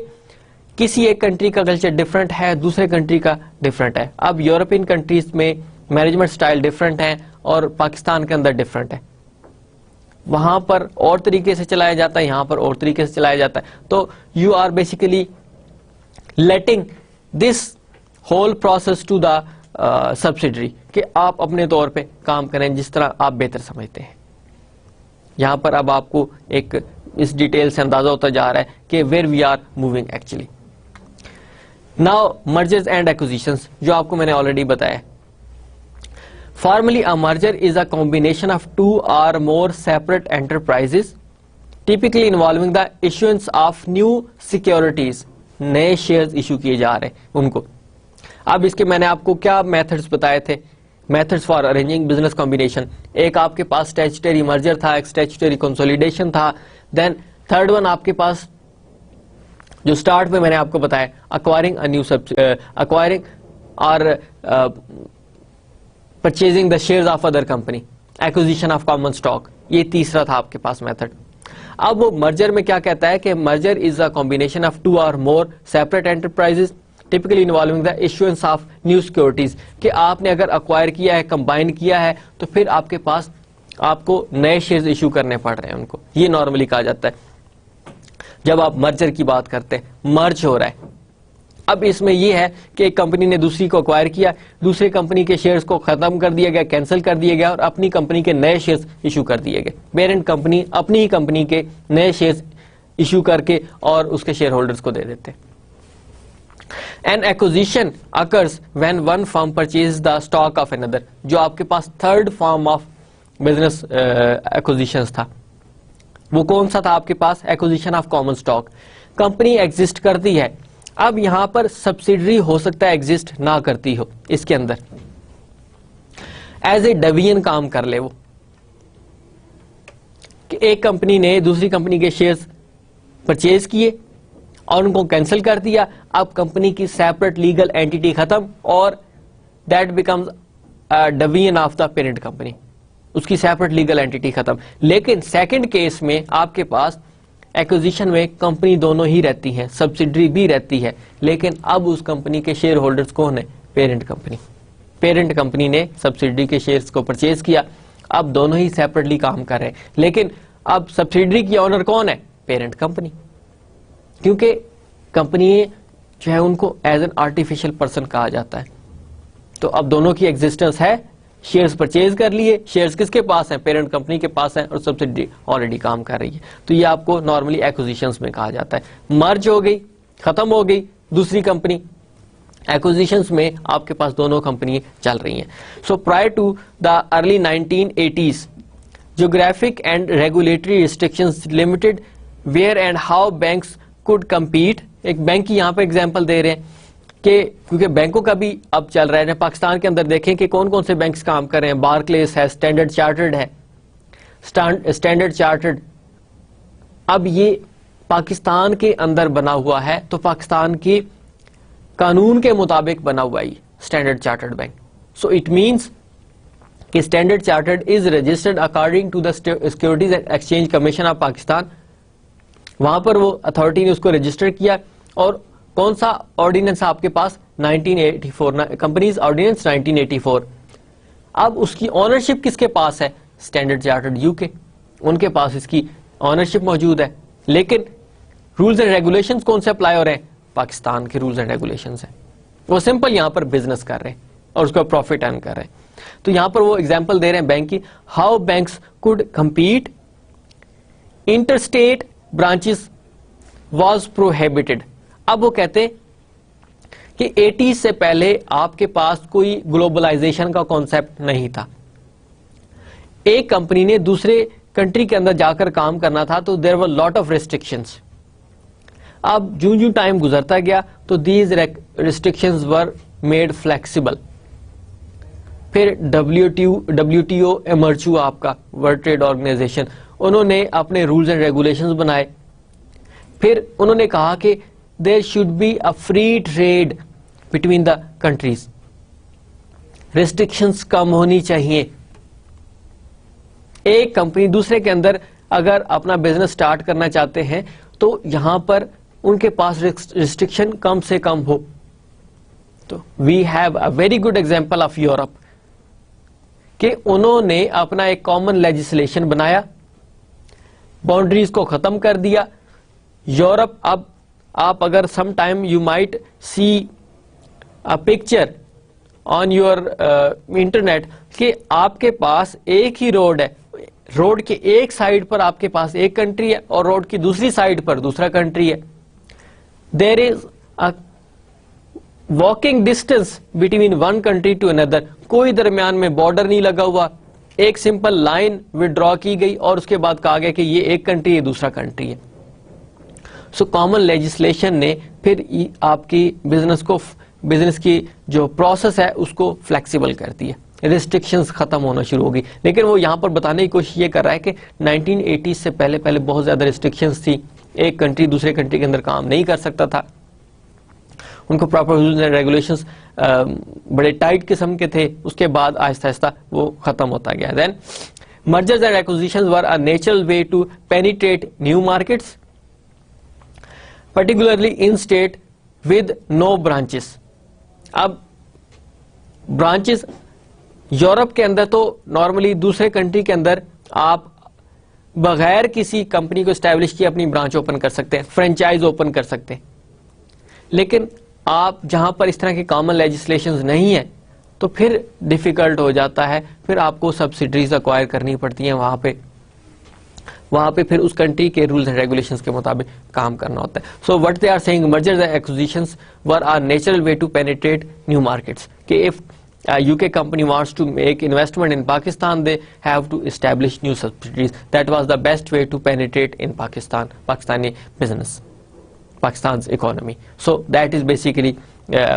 Speaker 1: کسی ایک کنٹری کا کلچر ڈفرنٹ ہے, دوسرے کنٹری کا ڈفرنٹ ہے. اب یورپین کنٹریز میں مینجمنٹ اسٹائل ڈفرنٹ ہیں اور پاکستان کے اندر ڈفرنٹ ہے. وہاں پر اور طریقے سے چلایا جاتا ہے, یہاں پر اور طریقے سے چلایا جاتا ہے. تو you are basically letting this whole process to the subsidiary کہ آپ اپنے طور پہ کام کریں جس طرح آپ بہتر سمجھتے ہیں. یہاں پر اب آپ کو ایک اس ڈیٹیل سے اندازہ ہوتا جا رہا ہے کہ where we are moving actually. Now mergers and acquisitions, جو آپ کو میں نے آلریڈی بتایا. Formally, a merger is a combination of two or more separate enterprises, typically involving the issuance of new securities. نئے شیئرز ایشو کیے جا رہے ہیں ان کو. اب اس کے میں نے آپ کو کیا میتھڈز بتائے تھے, methods for arranging business combination. ایک آپ کے پاس اسٹیچوٹری مرجر تھا, ایک اسٹیچوٹری کنسولیڈیشن تھا. دین تھرڈ ون آپ کے پاس جو اسٹارٹ میں نے آپ کو بتایا اکوائرنگ اور purchasing the shares of other company, acquisition of common stock. یہ تیسرا تھا آپ کے پاس میتھڈ. اب وہ مرجر میں کیا کہتا ہے کہ merger is a combination of two or more separate enterprises typically involving the issuance of new securities. کہ آپ نے اگر اکوائر کیا ہے, کمبائن کیا ہے, تو پھر آپ کے پاس آپ کو نئے شیئرز ایشو کرنے پڑ رہے ہیں ان کو. یہ نارملی کہا جاتا ہے جب آپ مرجر کی بات کرتے ہیں, مرج ہو رہا ہے. اب اس میں یہ ہے کہ ایک کمپنی نے دوسری کو اکوائر کیا, دوسری کمپنی کے شیئرز کو ختم کر دیا گیا, کینسل کر دیا گیا, اور اپنی کمپنی کے نئے شیئرز ایشو کر دیے گئے. پیرنٹ کمپنی اپنی ہی کمپنی کے نئے شیئرز ایشو کر کے اور اس کے شیئر ہولڈرز کو دے دیتے. An acquisition occurs when one firm purchases the stock of another. جو آپ کے پاس third form of business acquisitions تھا, وہ کون سا تھا آپ کے پاس؟ Acquisition of common stock. Company exist کرتی ہے, اب یہاں پر سبسڈری ہو سکتا ہے ایگزسٹ نہ کرتی ہو, اس کے اندر ایز اے ڈویژن کام کر لے وہ, کہ ایک کمپنی نے دوسری کمپنی کے شیئرز پرچیز کیے اور ان کو کینسل کر دیا. اب کمپنی کی سیپریٹ لیگل اینٹی ختم اور that becomes division of the parent company, اس کی سیپریٹ لیگل اینٹی ختم. لیکن سیکنڈ کیس میں آپ کے پاس ایکوزیشن میں کمپنی دونوں ہی رہتی ہیں, سبسڈری بھی رہتی ہے, لیکن اب اس کمپنی کے شیئر ہولڈرز کون ہیں؟ Parent company. پیرنٹ کمپنی نے سبسڈری کے شیئرز کو پرچیز کیا, اب دونوں ہی سیپریٹلی کام کر رہے ہیں, لیکن اب سبسڈری کی آنر کون ہے؟ پیرنٹ کمپنی, کیونکہ کمپنی جو ہے ان کو ایز این آرٹیفیشل پرسن کہا جاتا ہے. تو اب دونوں کی ایگزسٹنس ہے, شیئرز پرچیز کر لیے, شیئرز کس کے پاس ہیں؟ پیرنٹ کمپنی کے پاس ہیں, اور سبسڈری آلریڈی کام کر رہی ہے. تو یہ آپ کو نارملی ایکوزیشنز میں کہا جاتا ہے. مرج ہو گئی, ختم ہو گئی دوسری کمپنی, ایکوزیشنز میں آپ کے پاس دونوں کمپنی چل رہی ہیں. So prior to the early 1980s geographic and regulatory restrictions limited where and how banks could compete. ایک بینک کی یہاں پہ ایگزامپل دے رہے ہیں کہ کیونکہ بینکوں کا بھی اب چل رہا ہے. پاکستان کے اندر دیکھیں کہ کون کون سے بینکس کام کر رہے ہیں. بارکلیس ہے, اسٹینڈرڈ چارٹرڈ ہے, اسٹینڈرڈ چارٹرڈ. اب یہ پاکستان کے اندر بنا ہوا ہے, تو پاکستان کی قانون کے مطابق بنا ہوا ہے Standard Chartered Bank. So it means کہ Standard Chartered is registered according to the Securities and Exchange Commission of Pakistan. وہاں پر وہ اتھارٹی نے اس کو رجسٹر کیا. اور کون سا آرڈیننس آپ کے پاس؟ 1984, کمپنیز آرڈیننس 1984. اب اس کی آنرشپ کس کے پاس ہے؟ اسٹینڈرڈ چارٹرڈ یو کے, ان کے پاس اس کی آنرشپ موجود ہے. لیکن رولز اینڈ ریگولیشنز کون سے اپلائی ہو رہے ہیں؟ پاکستان کے رولز اینڈ ریگولیشنز ہیں. وہ سمپل یہاں پر بزنس کر رہے ہیں اور اس کو پروفٹ ارن کر رہے ہیں. تو یہاں پر وہ ایگزامپل دے رہے ہیں بینک کی, how banks could compete, inter state branches was prohibited. اب وہ کہتے ہیں کہ 80 سے پہلے آپ کے پاس کوئی گلوبلائزیشن کا کانسیپٹ نہیں تھا. ایک کمپنی نے دوسرے کنٹری کے اندر جا کر کام کرنا تھا, تو دیر ور لاٹ آف ریسٹرکشنز. اب جو ٹائم گزرتا گیا تو these restrictions were made flexible. پھر WTO ایمرج ہوا, آپ کا ورلڈ ٹریڈ آرگنائزیشن, انہوں نے اپنے رولز اینڈ ریگولیشنز بنائے. پھر انہوں نے کہا کہ there should be a free trade between the countries, restrictions کم ہونی چاہیے. ایک کمپنی دوسرے کے اندر اگر اپنا بزنس سٹارٹ کرنا چاہتے ہیں تو یہاں پر ان کے پاس ریسٹرکشن کم سے کم ہو. تو we have a very good example of Europe کہ انہوں نے اپنا ایک کامن لیجسلیشن بنایا, باؤنڈریز کو ختم کر دیا. یورپ, اب آپ اگر some time you might see a picture on your internet کہ آپ کے پاس ایک ہی روڈ ہے, روڈ کے ایک سائڈ پر آپ کے پاس ایک کنٹری ہے اور روڈ کی دوسری سائڈ پر دوسرا کنٹری ہے. There is a walking distance between one country to اندر, کوئی درمیان میں بارڈر نہیں لگا ہوا, ایک سمپل لائن وڈرا کی گئی اور اس کے بعد کہا گیا کہ یہ ایک کنٹری ہے دوسرا کنٹری ہے. سو کامن لیجسلیشن نے پھر آپ کی بزنس کی جو پروسیس ہے اس کو فلیکسیبل کر دیا, ریسٹرکشنز ختم ہونا شروع ہو گئی. لیکن وہ یہاں پر بتانے کی کوشش یہ کر رہا ہے کہ 1980 سے پہلے بہت زیادہ ریسٹرکشنز تھی, ایک کنٹری دوسرے کنٹری کے اندر کام نہیں کر سکتا تھا, ان کو پراپر رولز اینڈ ریگولیشنز بڑے ٹائٹ قسم کے تھے. اس کے بعد آہستہ آہستہ وہ ختم ہوتا گیا. Then mergers and acquisitions were a natural way to penetrate new markets, particularly in state with no branches. اب برانچز یورپ کے اندر تو نارملی دوسرے کنٹری کے اندر آپ بغیر کسی کمپنی کو اسٹیبلش کیے اپنی برانچ اوپن کر سکتے ہیں, فرینچائز اوپن کر سکتے ہیں. لیکن آپ جہاں پر اس طرح کی کامن لیجسلیشنز نہیں ہیں تو پھر ڈیفیکلٹ ہو جاتا ہے, پھر آپ کو سبسڈریز ایکوائر کرنی پڑتی ہیں, وہاں پہ پھر اس کنٹری کے رولز اینڈ ریگولیشنز کے مطابق کام کرنا ہوتا ہے. So what they are seeing, mergers and acquisitions were are natural way to penetrate new markets. کہ if UK company wants to make investment in Pakistan, they have to establish new subsidiaries. That was the best way to penetrate in Pakistani business, Pakistan's economy. So that is basically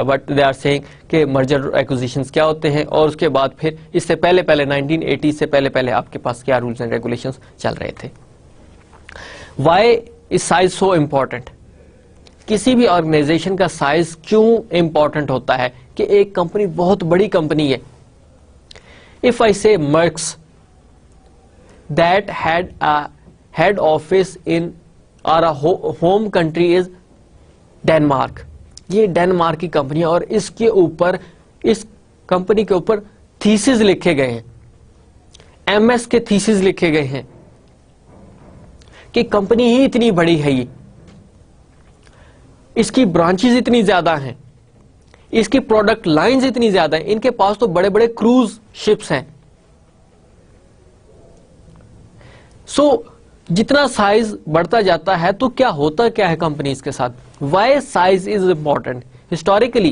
Speaker 1: what they are saying کہ merger acquisitions کیا ہوتے ہیں, اور اس کے بعد پھر اس سے پہلے 1980 سے پہلے آپ کے پاس کیا رولز اینڈ ریگولیشنز چل رہے تھے. وائی از سائز سو امپورٹنٹ؟ کسی بھی آرگنائزیشن کا سائز کیوں امپورٹنٹ ہوتا ہے کہ ایک کمپنی بہت بڑی کمپنی ہے. If I say Merck's that had a head office in or a home country is Denmark, یہ ڈینمارک کی کمپنی ہے اور اس کے اوپر, اس کمپنی کے اوپر تھیسز لکھے گئے ہیں, ایم ایس کے تھیسز لکھے گئے ہیں کہ کمپنی ہی اتنی بڑی ہے, یہ اس کی برانچز اتنی زیادہ ہیں, اس کی پروڈکٹ لائنز اتنی زیادہ ہیں, ان کے پاس تو بڑے بڑے کروز شپس ہیں. سو جتنا سائز بڑھتا جاتا ہے تو کیا ہوتا کیا ہے کمپنیز کے ساتھ؟ Why size is important? Historically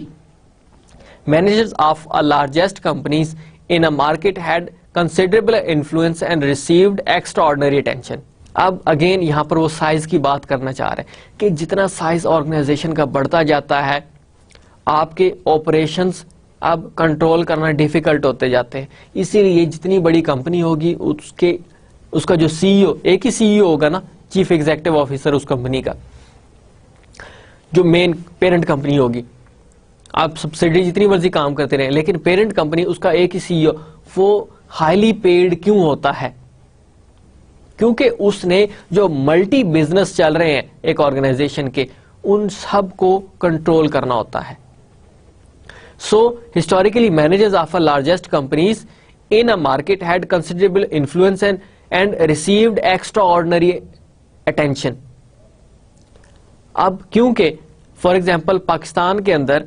Speaker 1: managers of a largest companies in a market had considerable influence and received extraordinary attention. اب اگین یہاں پر وہ سائز کی بات کرنا چاہ رہے ہیں کہ جتنا سائز آرگنائزیشن کا بڑھتا جاتا ہے آپ کے آپریشنز اب کنٹرول کرنا ڈیفیکلٹ ہوتے جاتے ہیں. اسی لیے جتنی بڑی کمپنی ہوگی اس کا جو سی ای او, ایک ہی سی ای او ہوگا نا, چیف ایگزیکٹو آفیسر اس کمپنی کا, جو مین پیرنٹ کمپنی ہوگی. آپ سبسڈری جتنی مرضی کام کرتے رہیں لیکن پیرنٹ کمپنی اس کا ایک ہی سی ای او, وہ ہائیلی پیڈ کیوں ہوتا ہے؟ کیونکہ اس نے جو ملٹی بزنس چل رہے ہیں ایک آرگنائزیشن کے, ان سب کو کنٹرول کرنا ہوتا ہے. So historically managers of a largest companies in a market had considerable influence and received extraordinary attention. اب کیونکہ فار ایگزامپل پاکستان کے اندر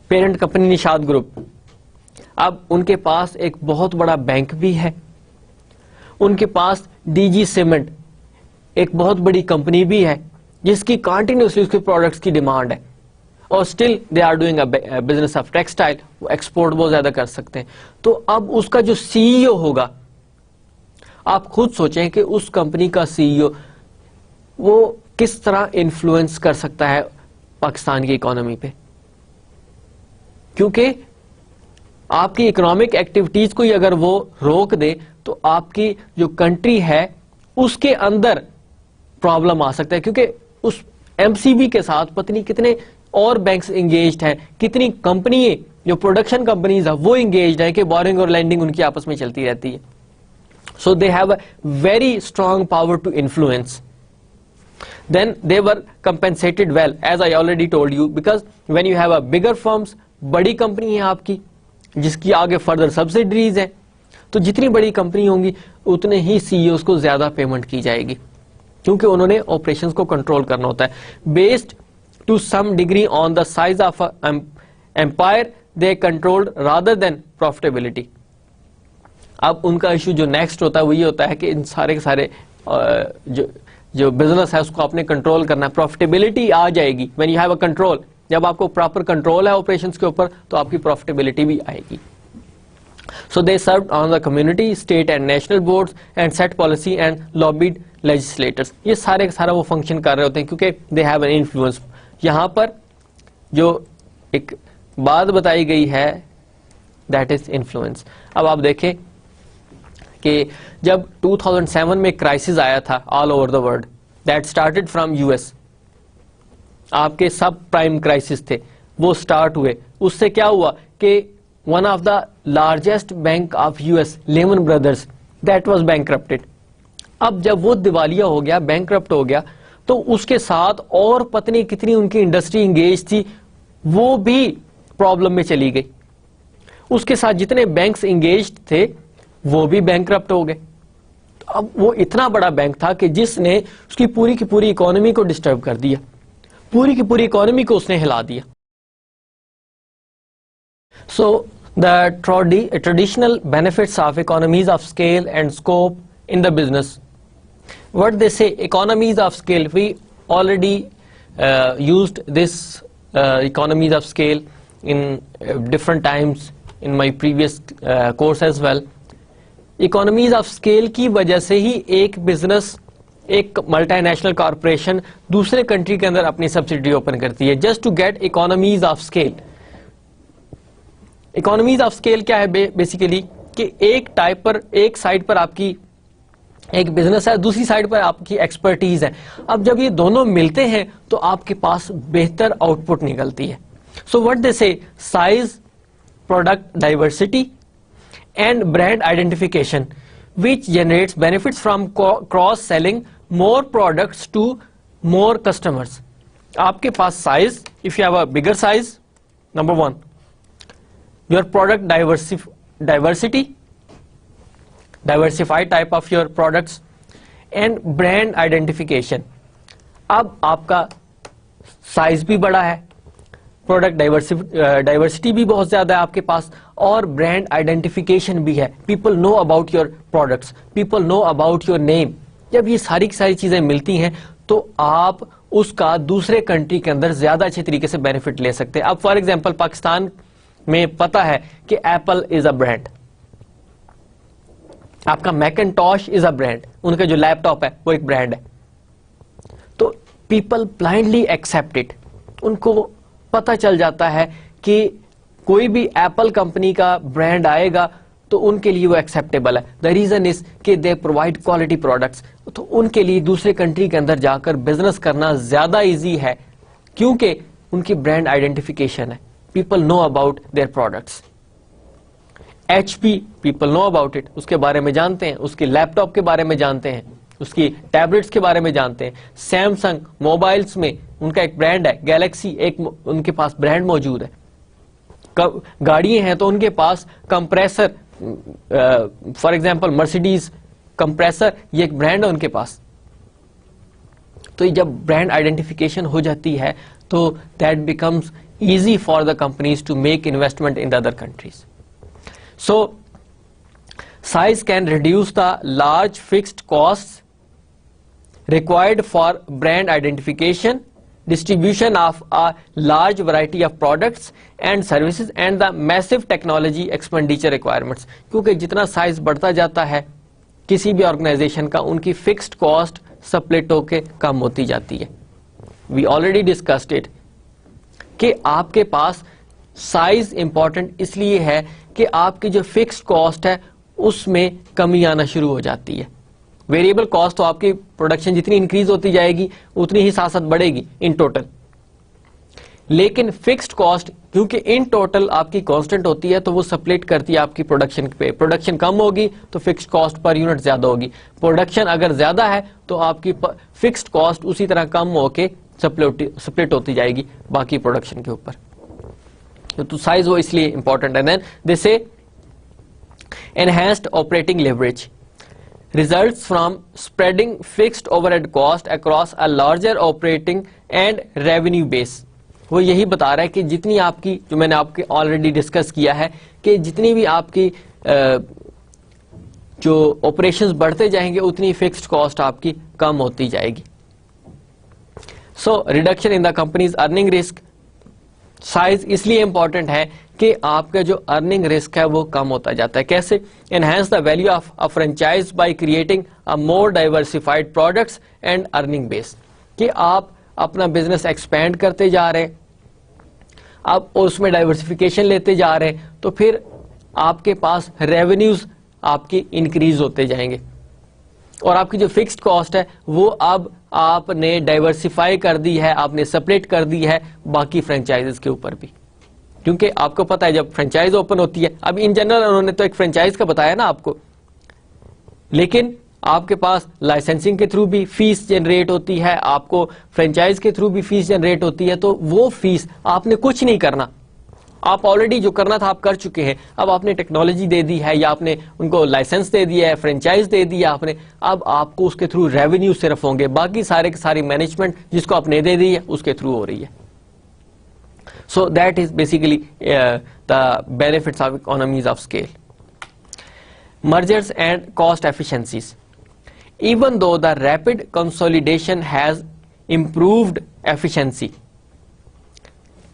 Speaker 1: پیرنٹ کمپنی نشاد گروپ, اب ان کے پاس ایک بہت بڑا بینک بھی ہے, ان کے پاس ڈی جی سیمنٹ ایک بہت بڑی کمپنی بھی ہے جس کی کنٹینیوسلی اس کے پروڈکٹس کی ڈیمانڈ ہے, اور still they are doing a business of textile, وہ ایکسپورٹ بہت زیادہ کر سکتے ہیں. تو اب اس کا جو سی ای او ہوگا, آپ خود سوچیں کہ اس کمپنی کا سی ای او وہ کس طرح انفلوئنس کر سکتا ہے پاکستان کی اکانومی پہ, کیونکہ آپ کی اکنامک ایکٹیویٹیز کو اگر وہ روک دے تو آپ کی جو کنٹری ہے اس کے اندر پرابلم آ سکتا ہے, کیونکہ اس ایم سی بی کے ساتھ پتنی کتنے اور بینکس انگیجڈ ہیں, کتنی کمپنی جو پروڈکشن کمپنیز ہیں وہ انگیجڈ ہیں کہ بورنگ اور لینڈنگ ان کی آپس میں چلتی رہتی ہے. So they have a very strong power to influence. Then they were compensated well, as I already told you, because when you have a bigger firms, بڑی کمپنی ہے آپ کی جس کی آگے فردر سبسڈریز ہیں, تو جتنی بڑی کمپنی ہوں گی اتنے ہی سی ای اوز کو زیادہ پیمنٹ کی جائے گی, کیونکہ انہوں نے آپریشنز کو کنٹرول کرنا ہوتا ہے. Based to some degree on the size of empire, they controlled rather than profitability. اب ان کا ایشو جو نیکسٹ ہوتا ہے وہ یہ ہوتا ہے کہ ان سارے کے سارے جو بزنس ہے اس کو آپ نے کنٹرول کرنا ہے, پروفیٹیبلٹی آ جائے گی. When you have a control, جب آپ کو پراپر کنٹرول ہے آپریشنس کے اوپر تو آپ کی پروفیٹیبلٹی بھی آئے گی. So they served on the community, state and national boards and set policy and lobbied legislators. یہ سارے کا سارا وہ فنکشن کر رہے ہوتے ہیں کیونکہ دے ہیو این انفلوئنس. یہاں پر جو ایک بات بتائی گئی ہے دیٹ از انفلوئنس. اب آپ دیکھیں کہ جب 2007 میں کرائسس آیا تھا all over the world, that started from U S, آپ کے سب پرائم کرائسس تھے وہ سٹارٹ ہوئے. اس سے کیا ہوا کہ one of the largest bank of U S, Lehman Brothers, that was bankrupted. اب جب وہ دیوالیہ ہو گیا, بینکرپٹ ہو گیا, تو اس کے ساتھ اور پتنی کتنی ان کی انڈسٹری انگیج تھی وہ بھی پرابلم میں چلی گئی. اس کے ساتھ جتنے بینکس انگیجڈ تھے وہ بھی بینکرپٹ ہو گئے. اب وہ اتنا بڑا بینک تھا کہ جس نے اس کی پوری اکانومی کو ڈسٹرب کر دیا, پوری کی پوری اکانومی کو اس نے ہلا دیا. So the traditional benefits of economies of scale and scope in the business. What they say, economies of scale, we already used this economies of scale in different times in my previous course as well. Economies of scale کی وجہ سے ہی ایک بزنس, ایک ملٹی نیشنل کارپوریشن دوسرے کنٹری کے اندر اپنی سبسڈری اوپن کرتی ہے, just to get economies of scale. Economies of scale کیا ہے بیسیکلی کہ ایک سائڈ پر آپ کی ایک بزنس ہے, دوسری سائڈ پر آپ کی ایکسپرٹیز ہے. اب جب یہ دونوں ملتے ہیں تو آپ کے پاس بہتر آؤٹ پٹ نکلتی ہے. سو وٹ دے سے size, product diversity and brand identification which generates benefits from cross-selling more products to more customers. آپ کے پاس size, if you have a bigger size, number one, your product diversity, diversified type of your products, and brand identification. اب آپ کا size بھی بڑا ہے, پروڈکٹ ڈائیورسٹی بھی بہت زیادہ ہے آپ کے پاس, اور برانڈ آئیڈینٹیفیکیشن بھی ہے. People know about your products, people know about your name. جب یہ ساری کی ساری چیزیں ملتی ہیں تو آپ اس کا دوسرے کنٹری کے اندر زیادہ اچھے طریقے سے بینیفٹ لے سکتے ہیں. اب فار ایگزامپل پاکستان میں پتا ہے کہ ایپل از اے برانڈ, آپ کا میکنٹوش از اے برانڈ, ان کا جو لیپ ٹاپ ہے وہ ایک برانڈ ہے. تو پیپل بلائنڈلی ایکسپٹ اٹ, ان کو پتا چل جاتا ہے کہ کوئی بھی ایپل کمپنی کا برانڈ آئے گا تو ان کے لیے وہ ایکسیپٹیبل ہے. دا ریزن از کہ دے پرووائڈ کوالٹی پروڈکٹس, تو ان کے لیے دوسرے کنٹری کے اندر جا کر بزنس کرنا زیادہ ایزی ہے کیونکہ ان کی برانڈ آئیڈینٹیفیکیشن ہے. People know about their products. H P, people know about it, اس کے بارے میں جانتے ہیں, اس کے لیپ ٹاپ کے بارے میں جانتے ہیں, اس کی ٹیبلٹس کے بارے میں جانتے ہیں. سیمسنگ موبائلز میں ان کا ایک برانڈ ہے, گیلیکسی ایک ان کے پاس برانڈ موجود ہے. گاڑیاں ہیں تو ان کے پاس compressor, for example Mercedes compressor, یہ ایک برانڈ ہے ان کے پاس. تو جب برانڈ آئیڈینٹیفیکیشن ہو جاتی ہے تو that becomes easy for the companies to make investment in the other countries. So size can reduce the large fixed costs required for brand identification, distribution of a large variety of products and services, and the massive technology expenditure requirements. کیونکہ جتنا سائز بڑھتا جاتا ہے کسی بھی آرگنائزیشن کا, ان کی فکسڈ کاسٹ سپلٹ ہو کے کم ہوتی جاتی ہے. We already discussed it کہ آپ کے پاس سائز امپورٹنٹ اس لیے ہے کہ آپ کی جو فکسڈ کاسٹ ہے اس میں کمی آنا شروع ہو جاتی ہے. ویریبل کاسٹ تو آپ کی پروڈکشن جتنی انکریز ہوتی جائے گی اتنی ہی ساتھ ساتھ بڑھے گی ان ٹوٹل, لیکن فکسڈ کاسٹ کیونکہ ان ٹوٹل آپ کی کانسٹنٹ ہوتی ہے تو وہ سپلٹ کرتی ہے آپ کی پروڈکشن پہ. پروڈکشن کم ہوگی تو فکسڈ کاسٹ پر یونٹ زیادہ ہوگی, پروڈکشن اگر زیادہ ہے تو آپ کی فکسڈ کاسٹ اسی طرح کم ہو کے سپلٹ ہوتی جائے گی باقی پروڈکشن کے اوپر. تو سائز وہ اس لیے امپورٹنٹ ہے. دین دے سے enhanced operating leverage results from spreading fixed overhead cost across a larger operating and revenue base. وہ یہی بتا رہا ہے کہ جتنی آپ کی, جو میں نے آپ کے آلریڈی ڈسکس کیا ہے کہ جتنی بھی آپ کی جو آپریشنز بڑھتے جائیں گے اتنی فکسڈ کاسٹ آپ کی کم ہوتی جائے گی. So reduction in the companies earning risk. Size اس لیے امپورٹنٹ ہے کہ آپ کا جو ارننگ رسک ہے وہ کم ہوتا جاتا ہے. کیسے؟ Enhance the value of a franchise by creating a more diversified products and earning base. کہ آپ اپنا بزنس ایکسپینڈ کرتے جا رہے ہیں, آپ اس میں ڈائیورسفیکیشن لیتے جا رہے ہیں, تو پھر آپ کے پاس ریونیوز آپ کی انکریز ہوتے جائیں گے, اور آپ کی جو فکسڈ کاسٹ ہے وہ اب آپ نے ڈائیورسفائی کر دی ہے, آپ نے سپریٹ کر دی ہے باقی فرنچائزز کے اوپر بھی. کیونکہ آپ کو پتا ہے جب فرنچائز اوپن ہوتی ہے, اب ان جنرل انہوں نے تو ایک فرنچائز کا بتایا نا آپ کو, لیکن آپ کے پاس لائسنسنگ کے تھرو بھی فیس جنریٹ ہوتی ہے, آپ کو فرنچائز کے تھرو بھی فیس جنریٹ ہوتی ہے. تو وہ فیس آپ نے کچھ نہیں کرنا, آپ آلریڈی جو کرنا تھا آپ کر چکے ہیں. اب آپ نے ٹیکنالوجی دے دی ہے یا آپ نے ان کو لائسنس دے دیا ہے, فرنچائز دے دیا آپ نے, اب آپ کو اس کے تھرو ریونیو صرف ہوں گے, باقی سارے کی ساری مینجمنٹ جس کو آپ نے دے دی ہے اس کے تھرو ہو رہی ہے. So that is basically the benefits of economies of scale. Mergers and cost efficiencies. Even though the rapid consolidation has improved efficiency,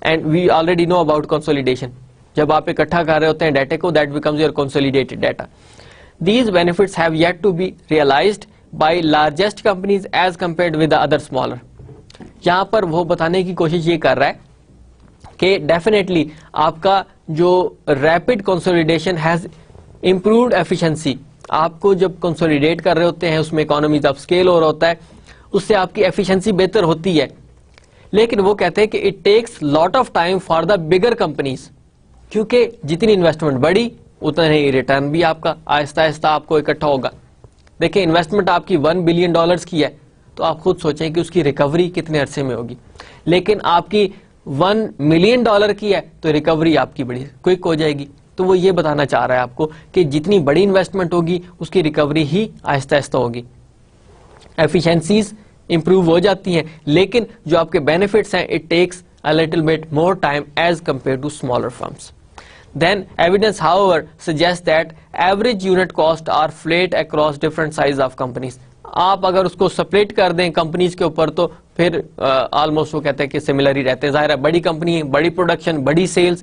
Speaker 1: and we already know about consolidation, جب آپ اکٹھا کر رہے ہوتے ہیں ڈیٹا کو, that becomes your consolidated data. These benefits have yet to be realized by largest companies as compared with the other smaller. یہاں پر وہ بتانے کی کوشش یہ کر رہا ہے کہ ڈیفینیٹلی آپ کا جو rapid consolidation has improved efficiency, آپ کو جب کنسولیڈیٹ کر رہے ہوتے ہیں اس میں اکانومیز آف اسکیل ہو رہا ہوتا ہے, اس سے آپ کی ایفیشنسی بہتر ہوتی ہے. لیکن وہ کہتے ہیں کہ it takes lot of time for the bigger companies, کیونکہ جتنی انویسٹمنٹ بڑی اتنا ہی ریٹرن بھی آپ کا آہستہ آہستہ آپ کو اکٹھا ہوگا. دیکھیں انویسٹمنٹ آپ کی $1 بلین کی ہے, تو آپ خود سوچیں کہ اس کی ریکوری کتنے عرصے میں ہوگی. لیکن آپ کی $1 ملین کی ہے تو ریکوری آپ کی بڑی کوئک ہو جائے گی. تو وہ یہ بتانا چاہ رہا ہے آپ کو کہ جتنی بڑی انویسٹمنٹ ہوگی اس کی ریکوری ہی آہستہ آہستہ ہوگی. ایفیشنسیز امپروو ہو جاتی ہیں, لیکن جو آپ کے بینیفٹس ہیں it takes a little bit more time as compared to smaller firms. Then evidence however suggests that average unit cost are flat across different size of companies. آپ اگر اس کو سپلیٹ کر دیں کمپنیز کے اوپر تو پھر آلموسٹ وہ کہتے ہیں کہ سملر ہی رہتے ہیں. ظاہر ہے بڑی کمپنی ہے, بڑی پروڈکشن, بڑی سیلز,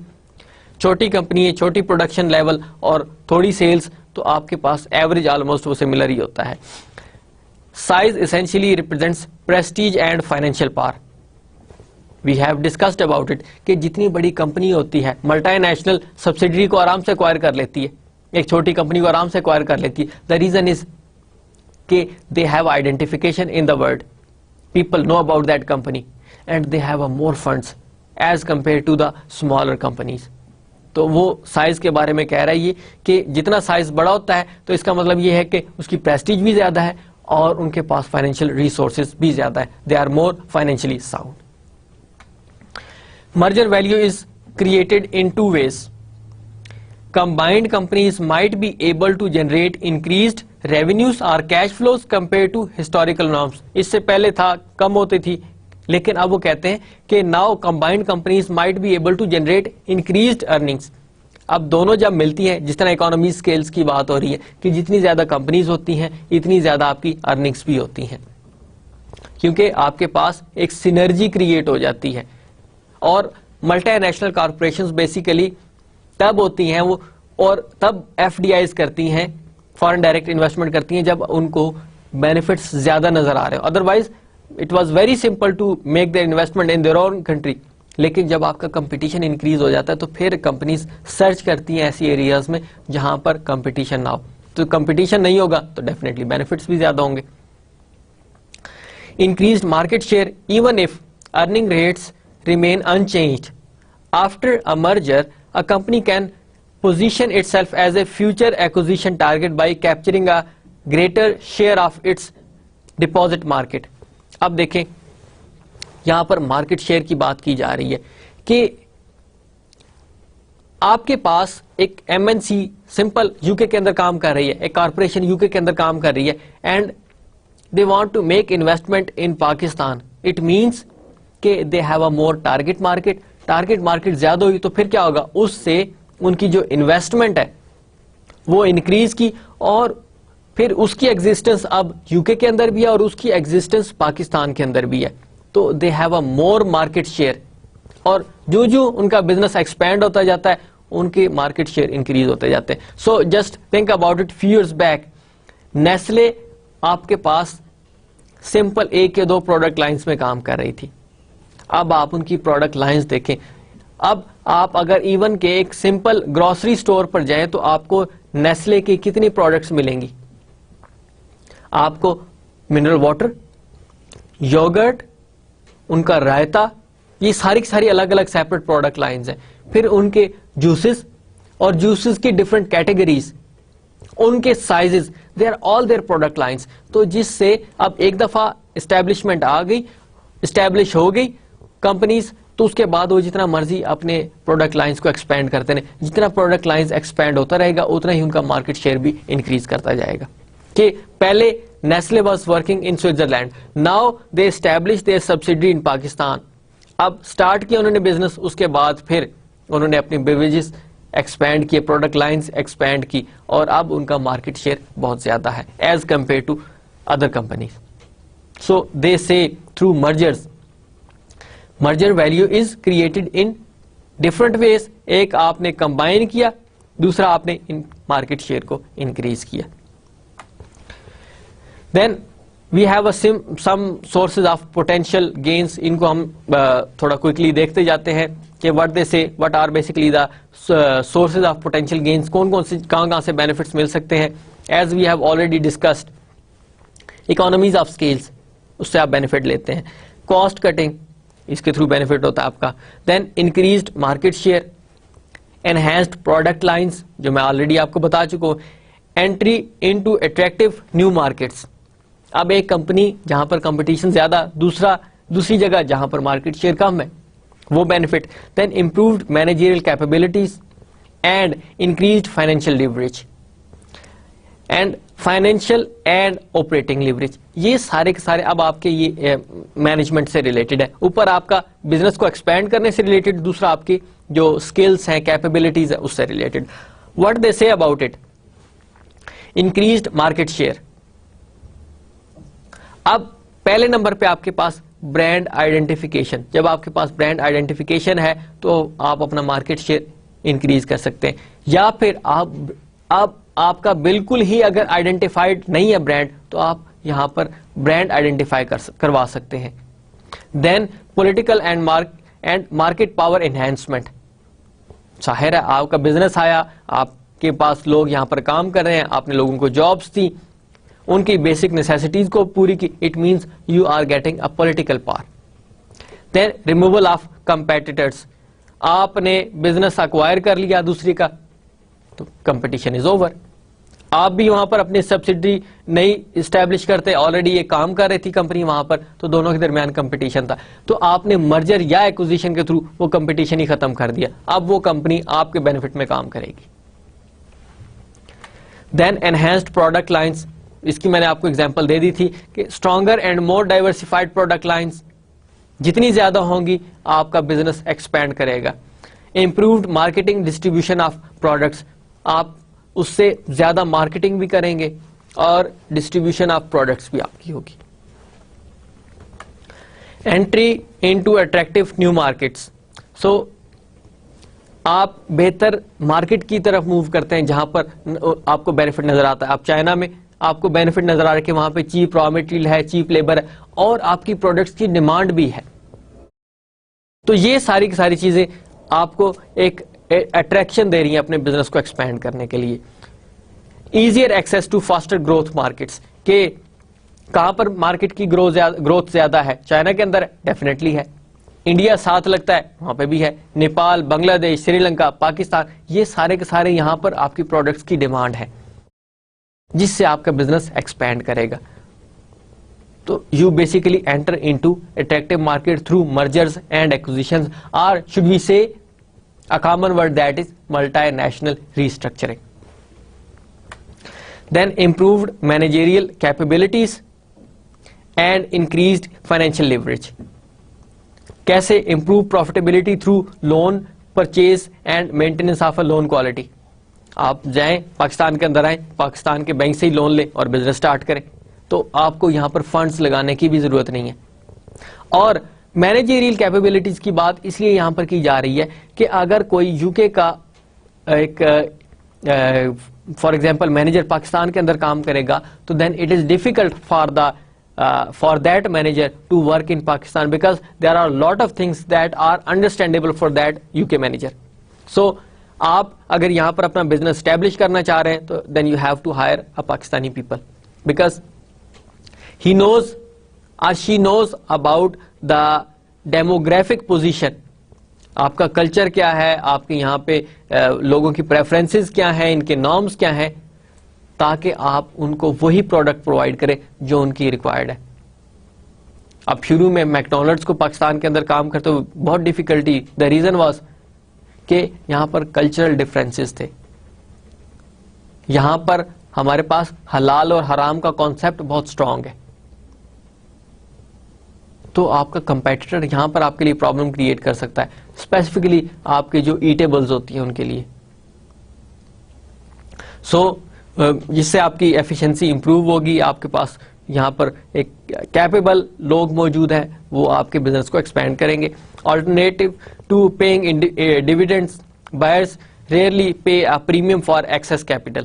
Speaker 1: چھوٹی کمپنی ہے, چھوٹی پروڈکشن لیول اور تھوڑی سیلز, تو آپ کے پاس ایوریج آلموسٹ وہ سملر ہی ہوتا ہے. Size essentially represents prestige and financial power. We have discussed about it کہ جتنی بڑی کمپنی ہوتی ہے ملٹی نیشنل سبسڈری کو آرام سے ایکوائر کر لیتی ہے, ایک چھوٹی کمپنی کو آرام سے ایکوائر کر لیتی ہے. دا ریزن از کہ they have identification in the world, people know about that company and they have a more funds as compare to the smaller companies. تو وہ سائز کے بارے میں کہہ رہا ہے یہ کہ جتنا سائز بڑا ہوتا ہے تو اس کا مطلب یہ ہے کہ اس کی پریسٹیج بھی زیادہ ہے اور ان کے پاس فائنینشیل ریسورسز بھی زیادہ ہے. They are more financially sound. Merger value is created in two ways. Combined companies might be able to generate increased revenues or cash flows compared to historical norms. اس سے پہلے تھا کم ہوتی تھی, لیکن اب وہ کہتے ہیں کہ now combined companies might be able to generate increased earnings. اب دونوں جب ملتی ہیں, جس طرح اکانومی اسکیلز کی بات ہو رہی ہے کہ جتنی زیادہ کمپنیز ہوتی ہیں اتنی زیادہ آپ کی ارننگس بھی ہوتی ہیں, کیونکہ آپ کے پاس ایک سینرجی کریٹ ہو جاتی ہے. اور ملٹی نیشنل کارپوریشنز بیسیکلی تب ہوتی ہیں وہ, اور تب ایف ڈی آئیز کرتی ہیں, فارن ڈائریکٹ انویسٹمنٹ کرتی ہیں جب ان کو بینیفٹس زیادہ نظر آ رہے ہو. Otherwise it was very simple to make their investment in their own country. لیکن جب آپ کا کمپٹیشن انکریز ہو جاتا ہے تو پھر کمپنیز سرچ کرتی ہیں ایسی ایریاز میں جہاں پر کمپٹیشن نہ ہو. تو کمپٹیشن نہیں ہوگا تو ڈیفینیٹلی بینیفٹس بھی زیادہ ہوں گے. Increased market share even if earning rates remain unchanged. After a merger, a company can position itself as a future acquisition target by capturing a greater share of its deposit market. اب دیکھیں یہاں پر مارکیٹ شیئر کی بات کی جا رہی ہے کہ آپ کے پاس ایک M N C simple U K اندر کام کر رہی ہے, ایک کارپوریشن یو کے اندر کام کر رہی ہے, and they want to make investment in Pakistan. It means کہ they have a more target market. Target market زیادہ ہوئی تو پھر کیا ہوگا, اس سے ان کی جو انویسٹمنٹ ہے وہ انکریز کی, اور پھر اس کی ایگزسٹنس اب یو کے اندر بھی ہے اور اس کی ایگزسٹنس پاکستان کے اندر بھی ہے. تو دے have a more market share, اور جو جو ان کا بزنس ایکسپینڈ ہوتا جاتا ہے ان کے مارکیٹ شیئر انکریز ہوتے جاتے ہیں. So just think about it, few years back Nestle آپ کے پاس سمپل ایک یا دو پروڈکٹ لائنز میں کام کر رہی تھی. اب آپ ان کی پروڈکٹ لائنز دیکھیں, اب آپ اگر ایون کے ایک سمپل گروسری سٹور پر جائیں تو آپ کو نیسلے کی کتنی پروڈکٹس ملیں گی. آپ کو منرل واٹر, یوگرٹ, ان کا رائتا, یہ ساری کی ساری الگ الگ سیپریٹ پروڈکٹ لائنز ہیں. پھر ان کے جوسز, اور جوسز کی ڈفرنٹ کیٹیگریز, ان کے sizes, they are all their product lines. تو جس سے اب ایک دفعہ اسٹیبلشمنٹ آ گئی, اسٹیبلش ہو گئی کمپنیز, تو اس کے بعد وہ جتنا مرضی اپنے پروڈکٹ لائنز کو ایکسپینڈ کرتے ہیں. جتنا پروڈکٹ لائنز ایکسپینڈ ہوتا رہے گا اتنا ہی ان کا مارکیٹ شیئر بھی انکریز کرتا جائے گا. کہ پہلے Nestle was working in Switzerland, now they establish their subsidiary in Pakistan. اب اسٹارٹ کیا انہوں نے بزنس, اس کے بعد پھر انہوں نے اپنی بیوریجز ایکسپینڈ کیے, پروڈکٹ لائنز ایکسپینڈ کی, اور اب ان کا مارکیٹ شیئر بہت زیادہ ہے as compare to other companies. So they say through mergers, merger value is created in different ways. ایک آپ نے کمبائن کیا, دوسرا آپ نے مارکیٹ شیئر کو انکریز کیا. Then we have some sources of potential gains. ان کو ہم تھوڑا کوئکلی دیکھتے جاتے ہیں کہ what they say what are basically the sources of potential gains, کون کون سے کہاں کہاں سے بینیفٹس مل سکتے ہیں. As we have already discussed economies of scales, اس سے آپ بینیفٹ لیتے ہیں. کاسٹ کٹنگ، اس کے تھرو بینیفٹ ہوتا ہے آپ کا. Then increased market share, enhanced product lines جو میں آلریڈی آپ کو بتا چکا ہوں. Entry into attractive new markets, اب ایک کمپنی جہاں پر کمپٹیشن زیادہ، دوسری جگہ جہاں پر مارکیٹ شیئر کم ہے، وہ benefit. Then improved managerial capabilities and increased financial leverage and financial and operating leverage. یہ سارے کے سارے اب آپ کے یہ مینجمنٹ سے ریلیٹڈ ہے. اوپر آپ کا بزنس کو ایکسپینڈ کرنے سے ریلیٹڈ، دوسرا آپ کی جو اسکلس ہیں، کیپیبلٹیز ہیں، اس سے ریلیٹڈ. واٹ دے سے about it? Increased market share. اب پہلے نمبر پہ آپ کے پاس برانڈ آئیڈینٹیفیکیشن. جب آپ کے پاس برانڈ آئیڈینٹیفیکیشن ہے تو آپ اپنا مارکیٹ شیئر انکریز کر سکتے ہیں. یا پھر آپ کا بالکل ہی اگر آئیڈینٹیفائڈ نہیں ہے برانڈ، تو آپ یہاں پر برانڈ آئیڈینٹیفائی کروا سکتے ہیں. Then political and market power enhancement. ظاہر ہے آپ کا بزنس آیا، آپ کے پاس لوگ یہاں پر کام کر رہے ہیں، آپ نے لوگوں کو جابس دی، ان کی بیسک نیسیسٹیز کو پوری کی. It means you are getting a political power. Then removal of competitors. آپ نے بزنس ایکوائر کر لیا دوسری کا، تو کمپٹیشن از اوور. آپ بھی وہاں پر اپنی سبسڈری نہیں اسٹیبلش کرتے، آلریڈی یہ کام کر رہی تھی کمپنی وہاں پر، تو دونوں کے درمیان کمپٹیشن تھا. تو آپ نے مرجر یا ایکوزیشن کے تھرو وہ کمپٹیشن ہی ختم کر دیا. اب وہ کمپنی آپ کے بینیفٹ میں کام کرے گی. دین انہینسڈ پروڈکٹ لائنس. اس کی میں نے آپ کو ایگزامپل دے دی تھی کہ stronger and more diversified product lines جتنی زیادہ ہوں گی آپ کا بزنس ایکسپینڈ کرے گا. Improved marketing distribution of products. آپ اس سے زیادہ مارکیٹنگ بھی کریں گے اور ڈسٹریبیوشن آف پروڈکٹس بھی آپ کی ہوگی. Entry into attractive new markets. So آپ بہتر مارکیٹ کی طرف موو کرتے ہیں جہاں پر آپ کو بینیفٹ نظر آتا ہے. آپ چائنا میں آپ کو بینیفٹ نظر آ رہا ہے کہ وہاں پہ چیپ را مٹیریل ہے، چیپ لیبر ہے، اور آپ کی پروڈکٹس کی ڈیمانڈ بھی ہے. تو یہ ساری کی ساری چیزیں آپ کو ایک اٹریکشن دے رہی ہیں اپنے بزنس کو ایکسپینڈ کرنے کے لیے. Easier access to faster growth markets. کہ کہاں پر مارکیٹ کی گروتھ زیادہ ہے؟ چائنا کے اندر ڈیفینیٹلی ہے. انڈیا ساتھ لگتا ہے، وہاں پہ بھی ہے. نیپال، بنگلہ دیش، سری لنکا، پاکستان، یہ سارے کے سارے یہاں پر آپ کی پروڈکٹس کی ڈیمانڈ ہے جس سے آپ کا بزنس ایکسپینڈ کرے گا. تو you basically enter into attractive market through mergers and accusations, اور شوڈ وی سے a common word that is multinational restructuring. Then improved managerial capabilities and increased financial leverage. کیسے improve profitability through loan purchase and maintenance of a loan quality. آپ جائیں پاکستان کے اندر آئیں، پاکستان کے بینک سے ہی لون لیں اور بزنس سٹارٹ کریں، تو آپ کو یہاں پر فنڈز لگانے کی بھی ضرورت نہیں ہے. اور مینیجریل کیپیبلٹیز کی بات اس لیے یہاں پر کی جا رہی ہے کہ اگر کوئی یو کے کا ایک فار ایگزامپل مینیجر پاکستان کے اندر کام کرے گا، تو then it is difficult for that manager to work in Pakistan because there are lot of things that are understandable for that U K manager. So آپ اگر یہاں پر اپنا بزنس اسٹیبلش کرنا چاہ رہے ہیں تو then you have to hire a Pakistani people because he knows or she knows about the demographic position. آپ کا کلچر کیا ہے، آپ کے یہاں پہ لوگوں کی پریفرنسز کیا ہیں، ان کے نارمز کیا ہیں، تاکہ آپ ان کو وہی پروڈکٹ پرووائڈ کریں جو ان کی ریکوائرڈ ہے. اب شروع میں میکڈونلڈس کو پاکستان کے اندر کام کرتے ہوئے بہت ڈیفیکلٹی، دا ریزن واز کہ یہاں پر کلچرل ڈفرینسز تھے. یہاں پر ہمارے پاس حلال اور حرام کا کانسیپٹ بہت اسٹرانگ ہے، تو آپ کا کمپیٹیٹر یہاں پر آپ کے لیے پرابلم کریٹ کر سکتا ہے، اسپیسیفکلی آپ کے جو ایٹیبلز ہوتی ہیں ان کے لیے. سو جس سے آپ کی ایفیشنسی امپروو ہوگی، آپ کے پاس یہاں پر ایک کیپیبل لوگ موجود ہیں، وہ آپ کے بزنس کو ایکسپینڈ کریں گے. Alternative to paying dividends, buyers rarely pay a premium for excess capital.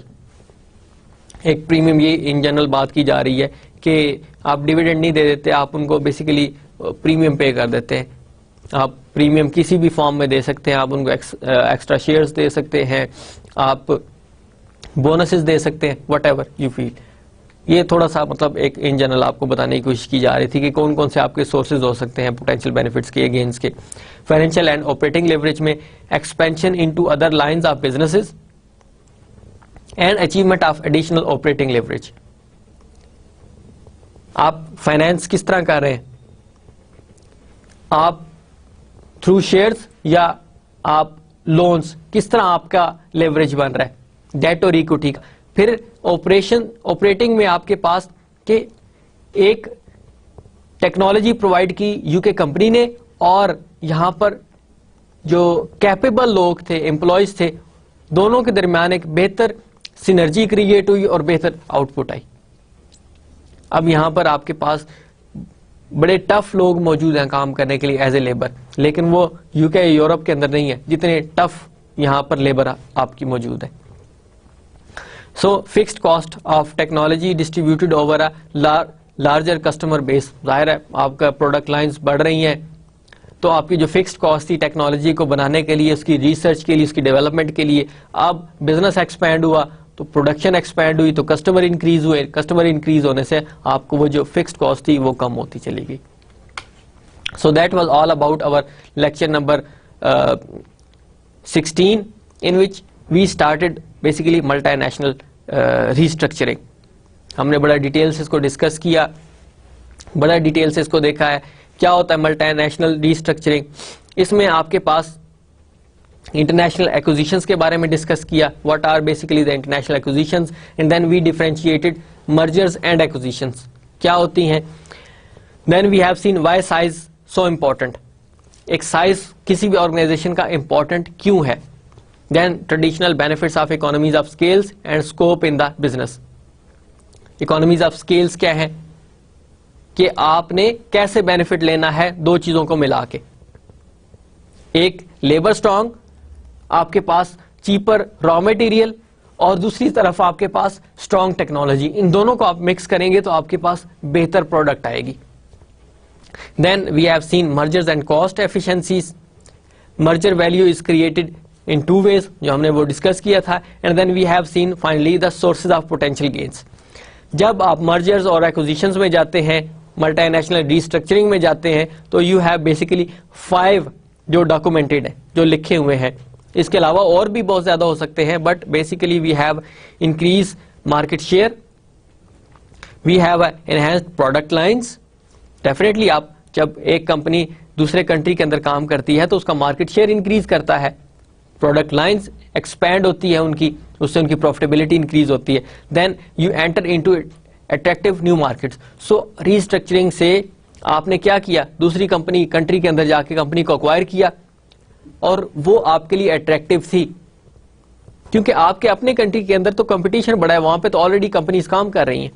Speaker 1: ایک پریمیم یہ ان جنرل بات کی جا رہی ہے کہ آپ ڈیویڈنڈ نہیں دے دیتے، آپ ان کو بیسیکلی پریمیم پے کر دیتے ہیں. آپ پریمیم کسی بھی فارم میں دے سکتے ہیں، آپ ان کو ایکسٹرا شیئرز دے سکتے ہیں، آپ بونسز دے سکتے ہیں, وٹ ایور یو فیل. یہ تھوڑا سا مطلب ایک ان جنرل آپ کو بتانے کی کوشش کی جا رہی تھی کہ کون کون سے آپ کے سورسز ہو سکتے ہیں پوٹینشیل بینیفٹس کے, گینز کے. فائنینشیل اینڈ آپریٹنگ لیوریج میں expansion into other lines of businesses and achievement of additional operating leverage. آپ فائنینس کس طرح کر رہے ہیں, آپ تھرو شیئرز یا آپ لونز, کس طرح آپ کا لیوریج بن رہا ہے, ڈیٹ اور ایکوٹی کا. پھر آپریٹنگ میں آپ کے پاس کہ ایک ٹیکنالوجی پرووائڈ کی یو کے کمپنی نے, اور یہاں پر جو کیپیبل لوگ تھے, امپلائیز تھے, دونوں کے درمیان ایک بہتر سینرجی کریٹ ہوئی اور بہتر آؤٹ پٹ آئی. اب یہاں پر آپ کے پاس بڑے ٹف لوگ موجود ہیں کام کرنے کے لیے ایز اے لیبر, لیکن وہ یو کے یورپ کے اندر نہیں ہے جتنے ٹف یہاں پر لیبر آپ کی موجود ہے. So fixed cost of technology distributed over larger customer base. ظاہر ہے آپ کا پروڈکٹ لائنز بڑھ رہی ہیں تو آپ کی جو فکسڈ کاسٹ تھی ٹیکنالوجی کو بنانے کے لیے, اس کی ریسرچ کے لیے, اس کی ڈیولپمنٹ کے لیے, اب بزنس ایکسپینڈ ہوا تو پروڈکشن ایکسپینڈ ہوئی تو کسٹمر انکریز ہوئے. کسٹمر انکریز ہونے سے آپ کو وہ جو فکسڈ کاسٹ تھی وہ کم ہوتی چلی گئی. So that was all about our lecture number 16 in which we started basically multi national restructuring. ہم نے بڑا ڈیٹیل سے اس کو ڈسکس کیا, بڑا ڈیٹیل سے اس کو دیکھا ہے کیا ہوتا ہے ملٹی نیشنل ریسٹرکچرنگ. اس میں آپ کے پاس انٹرنیشنل ایکوزیشنز کے بارے میں ڈسکس کیا, what are basically the international acquisitions, and then we differentiated mergers and acquisitions کیا ہوتی ہیں. Then we have seen why size so important, ایک سائز کسی بھی آرگنائزیشن کا امپورٹنٹ کیوں ہے. Then traditional benefits of economies of scales and scope in the business. Economies of scales کیا ہے کہ آپ نے کیسے بینیفٹ لینا ہے دو چیزوں کو ملا کے, ایک لیبر اسٹرانگ, آپ کے پاس چیپر را مٹیریل, اور دوسری طرف آپ کے پاس اسٹرانگ ٹیکنالوجی. ان دونوں کو آپ مکس کریں گے تو آپ کے پاس بہتر پروڈکٹ آئے گی. Then we have seen mergers and cost efficiencies. Merger value is created in two ways, جو ہم نے وہ ڈسکس کیا تھا. And then we have seen finally the sources of potential gains. جب آپ مرجرز اور ایکوزیشنز میں جاتے ہیں, ملٹی نیشنل ریسٹرکچرنگ میں جاتے ہیں, تو یو ہیو بیسیکلی 5 جو ڈاکومنٹڈ ہیں, جو لکھے ہوئے ہیں. اس کے علاوہ اور بھی بہت زیادہ ہو سکتے ہیں, but basically we have increase market share, we have enhanced product lines. Definitely آپ جب ایک کمپنی دوسرے کنٹری کے اندر کام کرتی ہے تو اس کا مارکیٹ شیئر انکریز کرتا ہے, پروڈکٹ لائنس ایکسپینڈ ہوتی ہے ان کی, اس سے ان کی پروفیٹیبلٹی انکریز ہوتی ہے. Then you enter into attractive new markets. So restructuring سے آپ نے کیا کیا, دوسری کنٹری کے اندر جا کے کمپنی کو اکوائر کیا, اور وہ آپ کے لیے اٹریکٹیو تھی کیونکہ آپ کے اپنے کنٹری کے اندر تو کمپٹیشن بڑا ہے, وہاں پہ تو آلریڈی کمپنیز کام کر رہی ہیں.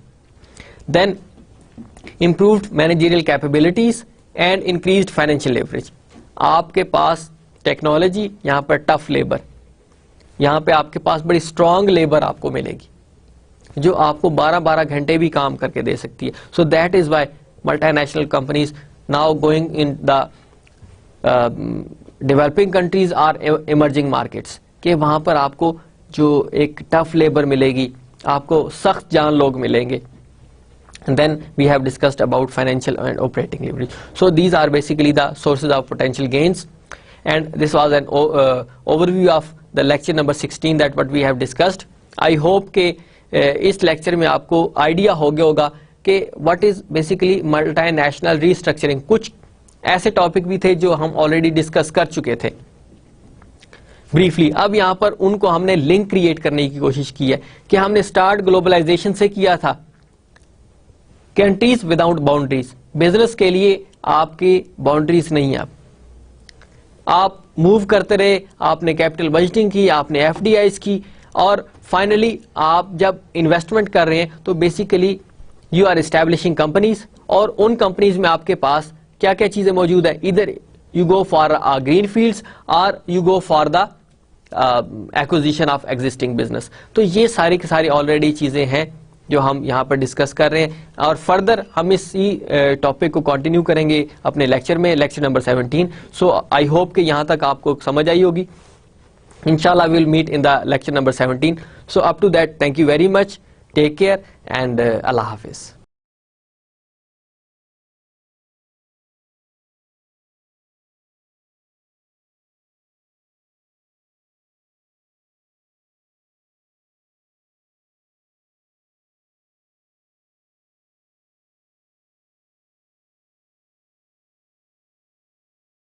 Speaker 1: Then improved managerial capabilities and increased financial leverage. آپ کے پاس ٹیکنالوجی, یہاں پر ٹف لیبر, یہاں پہ آپ کے پاس بڑی اسٹرانگ لیبر آپ کو ملے گی جو آپ کو 12 گھنٹے بھی کام کر کے دے سکتی ہے. So that is why multinational companies now going in the developing countries or emerging markets, کہ وہاں پر آپ کو جو ایک ٹف لیبر ملے گی, آپ کو سخت جان لوگ ملیں گے. And then we have discussed about financial and operating leverage. So these are basically the sources of potential gains, and this was an overview of the lecture number 16 that what we have discussed. I hope کہ اس لیکچر میں آپ کو آئیڈیا ہو گیا ہوگا کہ what is basically multi national restructuring. کچھ ایسے ٹاپک بھی تھے جو ہم آلریڈی ڈسکس کر چکے تھے بریفلی. اب یہاں پر ان کو ہم نے لنک کریٹ کرنے کی کوشش کی ہے کہ ہم نے اسٹارٹ گلوبلائزیشن سے کیا تھا, کنٹریز وداؤٹ باؤنڈریز. بزنس کے لیے آپ کی باؤنڈریز نہیں, آپ موو کرتے رہے, آپ نے کیپٹل بجٹنگ کی, آپ نے ایف ڈی آئیز کی, اور فائنلی آپ جب انویسٹمنٹ کر رہے ہیں تو basically you are establishing companies, اور ان کمپنیز میں آپ کے پاس کیا کیا چیزیں موجود ہیں, ادھر you go for green fields اور you go for the acquisition of existing business. تو یہ ساری کی ساری آلریڈی چیزیں ہیں جو ہم یہاں پر ڈسکس کر رہے ہیں, اور فردر ہم اسی ٹاپک کو کنٹینیو کریں گے اپنے لیکچر میں, lecture number 17. So I hope کہ یہاں تک آپ کو سمجھ آئی ہوگی. انشاءاللہ we will meet in the lecture number 17. So up to that, thank you very much. Take care and Allah Hafiz.